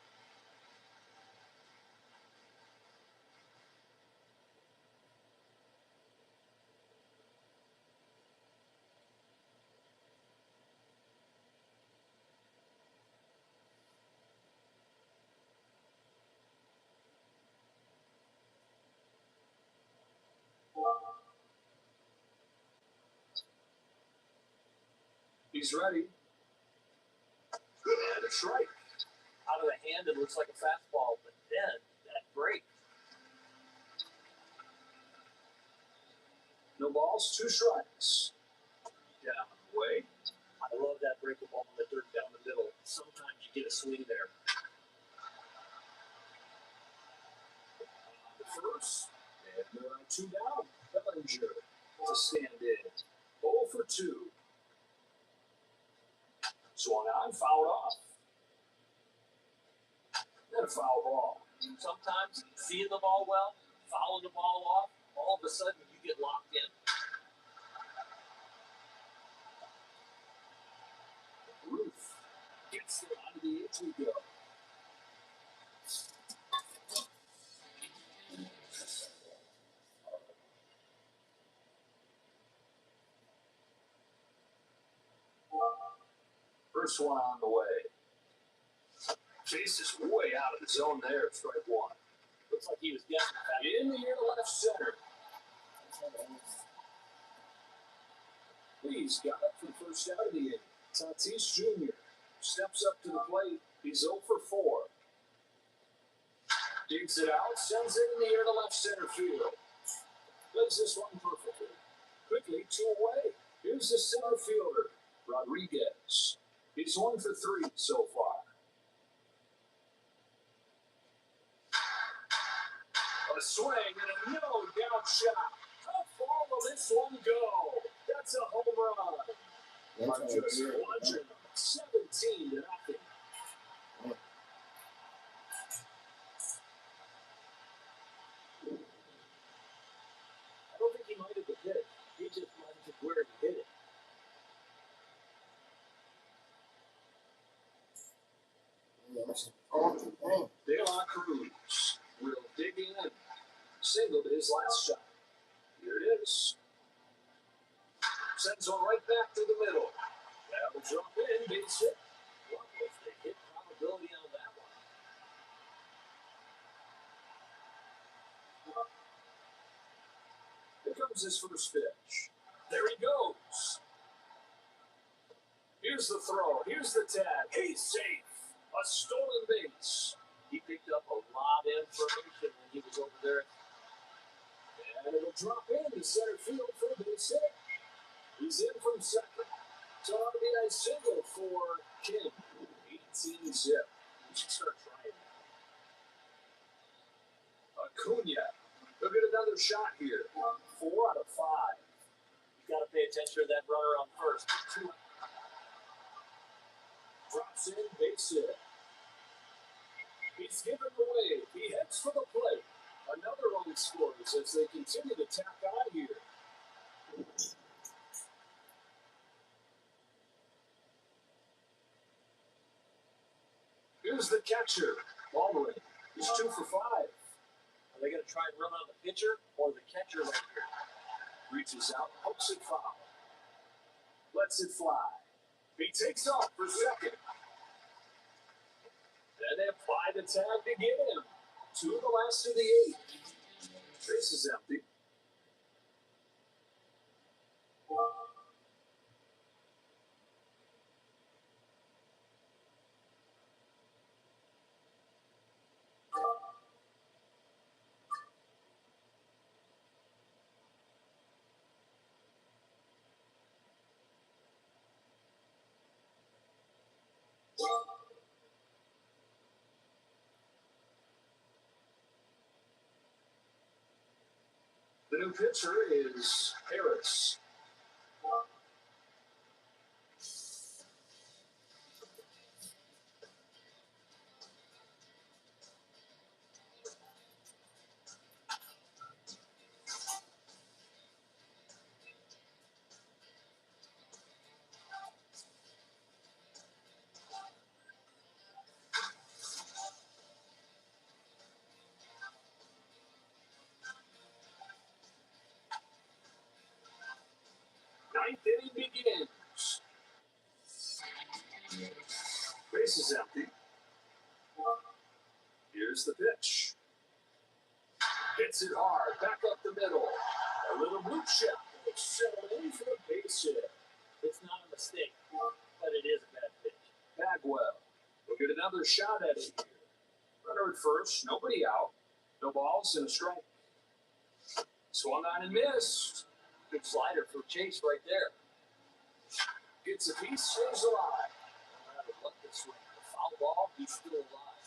He's ready. And a strike. Out of the hand, it looks like a fastball, but then that break. No balls, 2 strikes. Down the way. I love that breaking ball in the dirt down the middle. Sometimes you get a swing there. The first. And there are 2 down. Bellinger to stand in. 0 for 2. Swung on, fouled off. Then a foul ball. Sometimes seeing the ball well, fouling the ball off, all of a sudden you get locked in. Ruth gets it out of the edge we go. First one on the way. Chase is way out of the zone there. Strike 1. Looks like he was guessing. In the air to left center. He's got it for the first out of the inning. Tatis Jr. steps up to the plate. He's 0 for 4. Digs it out, sends it in the air to left center field. Plays this one perfectly. Quickly 2 away. Here's the center fielder, Rodriguez. He's 1 for 3 so far. A swing and a no-down shot. How far will this one go? That's a home run. Just 107 19-0. I don't think he minded the pitch. He just minded where he hit it. De La Cruz will dig in. Singled his last shot. Here it is. Sends one right back to the middle. That'll drop in, base hit. What was the hit probability on that one? Here comes his first pitch. There he goes. Here's the throw. Here's the tag. He's safe. A stolen base. He picked up a lot of information when he was over there. And it'll drop in to center field for the base hit. He's in from second. So RBI single for Kim. 18-0. We should start trying that. Acuna. He'll get another shot here. 4 out of 5. You got to pay attention to that runner on first. Drops in, base hit. He's given away. He heads for the plate. Another run scores as they continue to tack on here. Here's the catcher. Baldwin. He's 2 for 5. Are they going to try and run on the pitcher or the catcher right here? Reaches out, hooks it foul. Lets it fly. He takes off for second. Then they apply the tag to get him. 2 the last of the 8. Base is empty. The new pitcher is Harris. Ninth inning begins. Base is empty. Here's the pitch. Hits it hard, back up the middle. A little boot shot. Settle in for the base hit. It's not a mistake, but it is a bad pitch. Bagwell will get another shot at it here. Runner at first, nobody out. No balls and a strike. Swung on and missed. Good slider for Chase right there. Gets a piece, stays alive. No matter what the swing, the foul ball, he's still alive.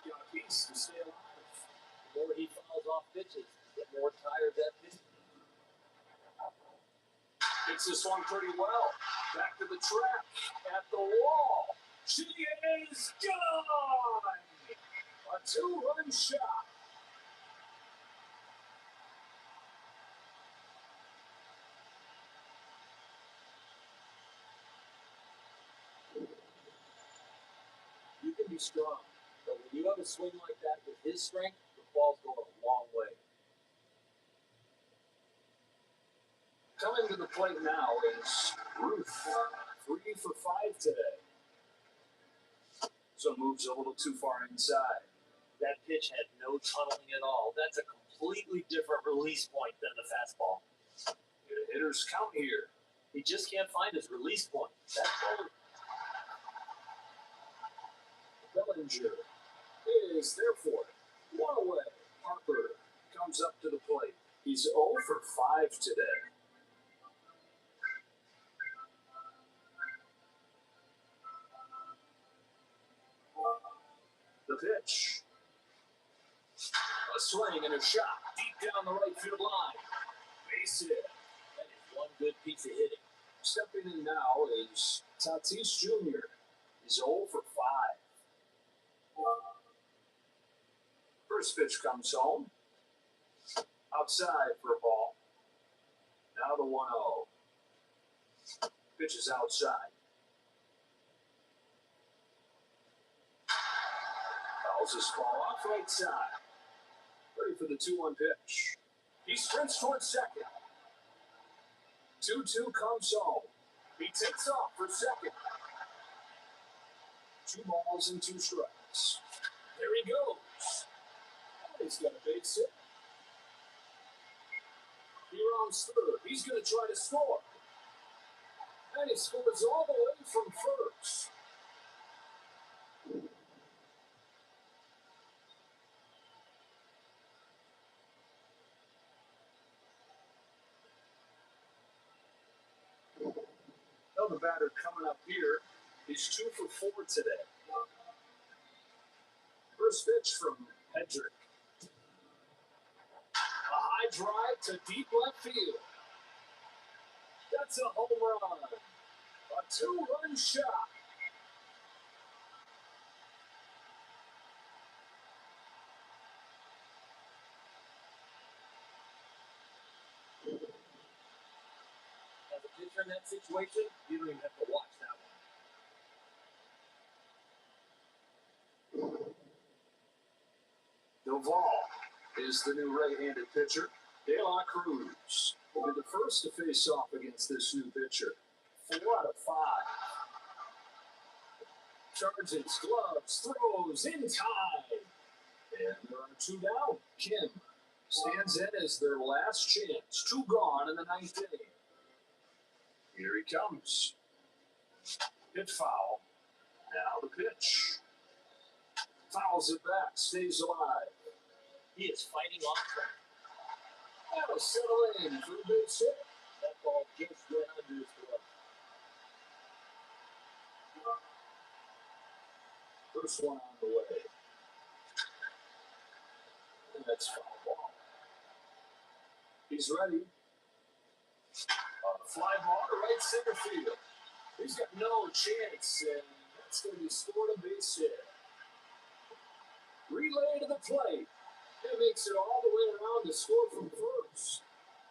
Got a piece to stay alive. The more he fouls off pitches, the more tired that pitch. Hits this one pretty well. Back to the track. At the wall. She is gone. A 2-run shot. You can be strong, but when you have a swing like that with his strength, the ball's going a long way. Coming to the plate now is Ruth. 3 for 5 today. So moves a little too far inside. That pitch had no tunneling at all. That's a completely different release point than the fastball. Get a hitter's count here. He just can't find his release point. That's all. Bellinger is there for it. 1 away. Harper comes up to the plate. He's 0 for 5 today. The pitch. A swing and a shot deep down the right field line. Base hit. That is one good piece of hitting. Stepping in now is Tatis Jr. He's 0 for 5. First pitch comes home. Outside for a ball. Now the 1-0. Pitch is outside. Fouls his ball off right side. Ready for the 2-1 pitch. He sprints towards second. 2-2 comes home. He takes off for second. 2 balls and 2 strikes. There he goes. He's got a base hit. He rounds third. He's going to try to score. And he scores all the way from first. Now the batter coming up here is 2 for 4 today. First pitch from Hedrick. A high drive to deep left field. That's a home run. A 2-run shot. As a pitcher in that situation, you don't even have to watch that one. Duvall is the new right-handed pitcher. De La Cruz will be the first to face off against this new pitcher. 4 out of 5. Charges, gloves, throws in time. And there are 2 down. Kim stands in as their last chance. 2 gone in the 9th inning. Here he comes. Hit foul. Now the pitch. Fouls it back. Stays alive. He is fighting off track. That'll settle in for the base hit. That ball just went under his glove. First one on the way. And that's foul ball. He's ready. Fly ball to right center field. He's got no chance, and that's going to be scored a base hit. Relay to the plate. It makes it all the way around to score from first.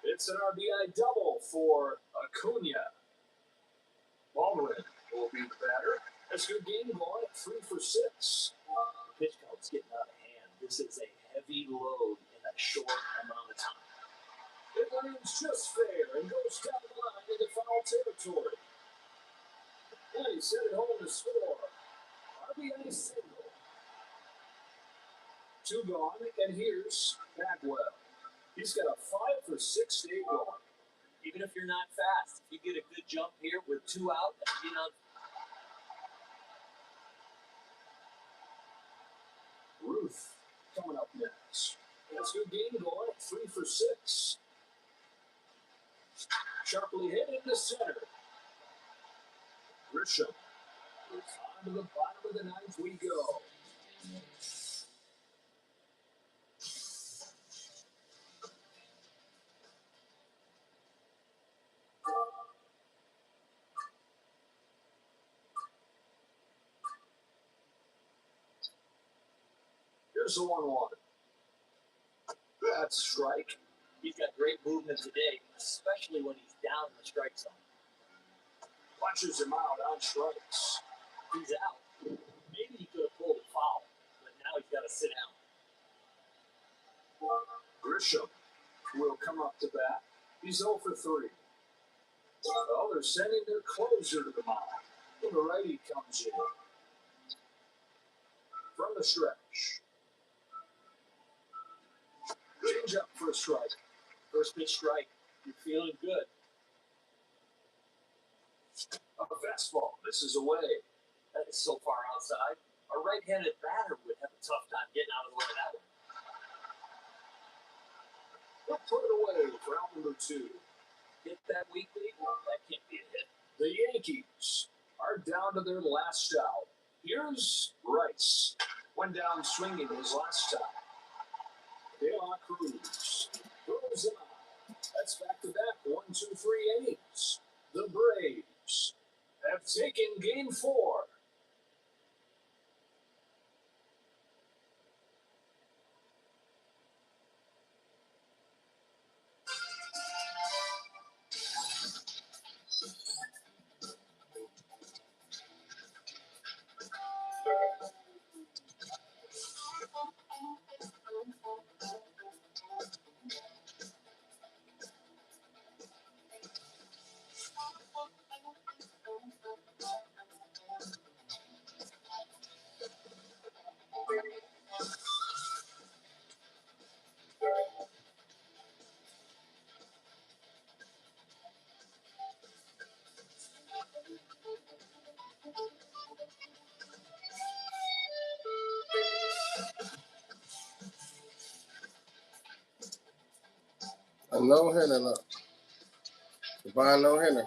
It's an RBI double for Acuna. Baldwin will be the batter. That's a good game going at 3 for 6. The pitch count's getting out of hand. This is a heavy load in a short amount of time. It lands just fair and goes down the line into foul territory. And he sent it home to score. RBI single. 2 gone, and here's Bagwell. He's got a 5 for 6 day going. Even if you're not fast, if you get a good jump here with 2 out, you know. Ruth coming up next. That's a good game going at 3 for 6. Sharply hit into center. Grisham. On to the bottom of the 9th we go. Here's the 1-1. That's strike. He's got great movement today, especially when he's down in the strike zone. Punches him out on strikes. He's out. Maybe he could have pulled a foul, but now he's got to sit down. Grisham will come up to bat. He's 0 for 3. Well, they're sending their closer to the mound. And the righty comes in. From the stretch. Change up for a strike. First pitch strike. You're feeling good. A fastball. This is away. That is so far outside. A right-handed batter would have a tough time getting out of the way of that one. They'll put it away for out number 2. Hit that weekly? That can't be a hit. The Yankees are down to their last out. Here's Rice. Went down swinging his last time. De La Cruz throws him out. That's back-to-back 1, 2, 3 innings. The Braves taking game 4. A no-hitter, look. Divine no-hitter.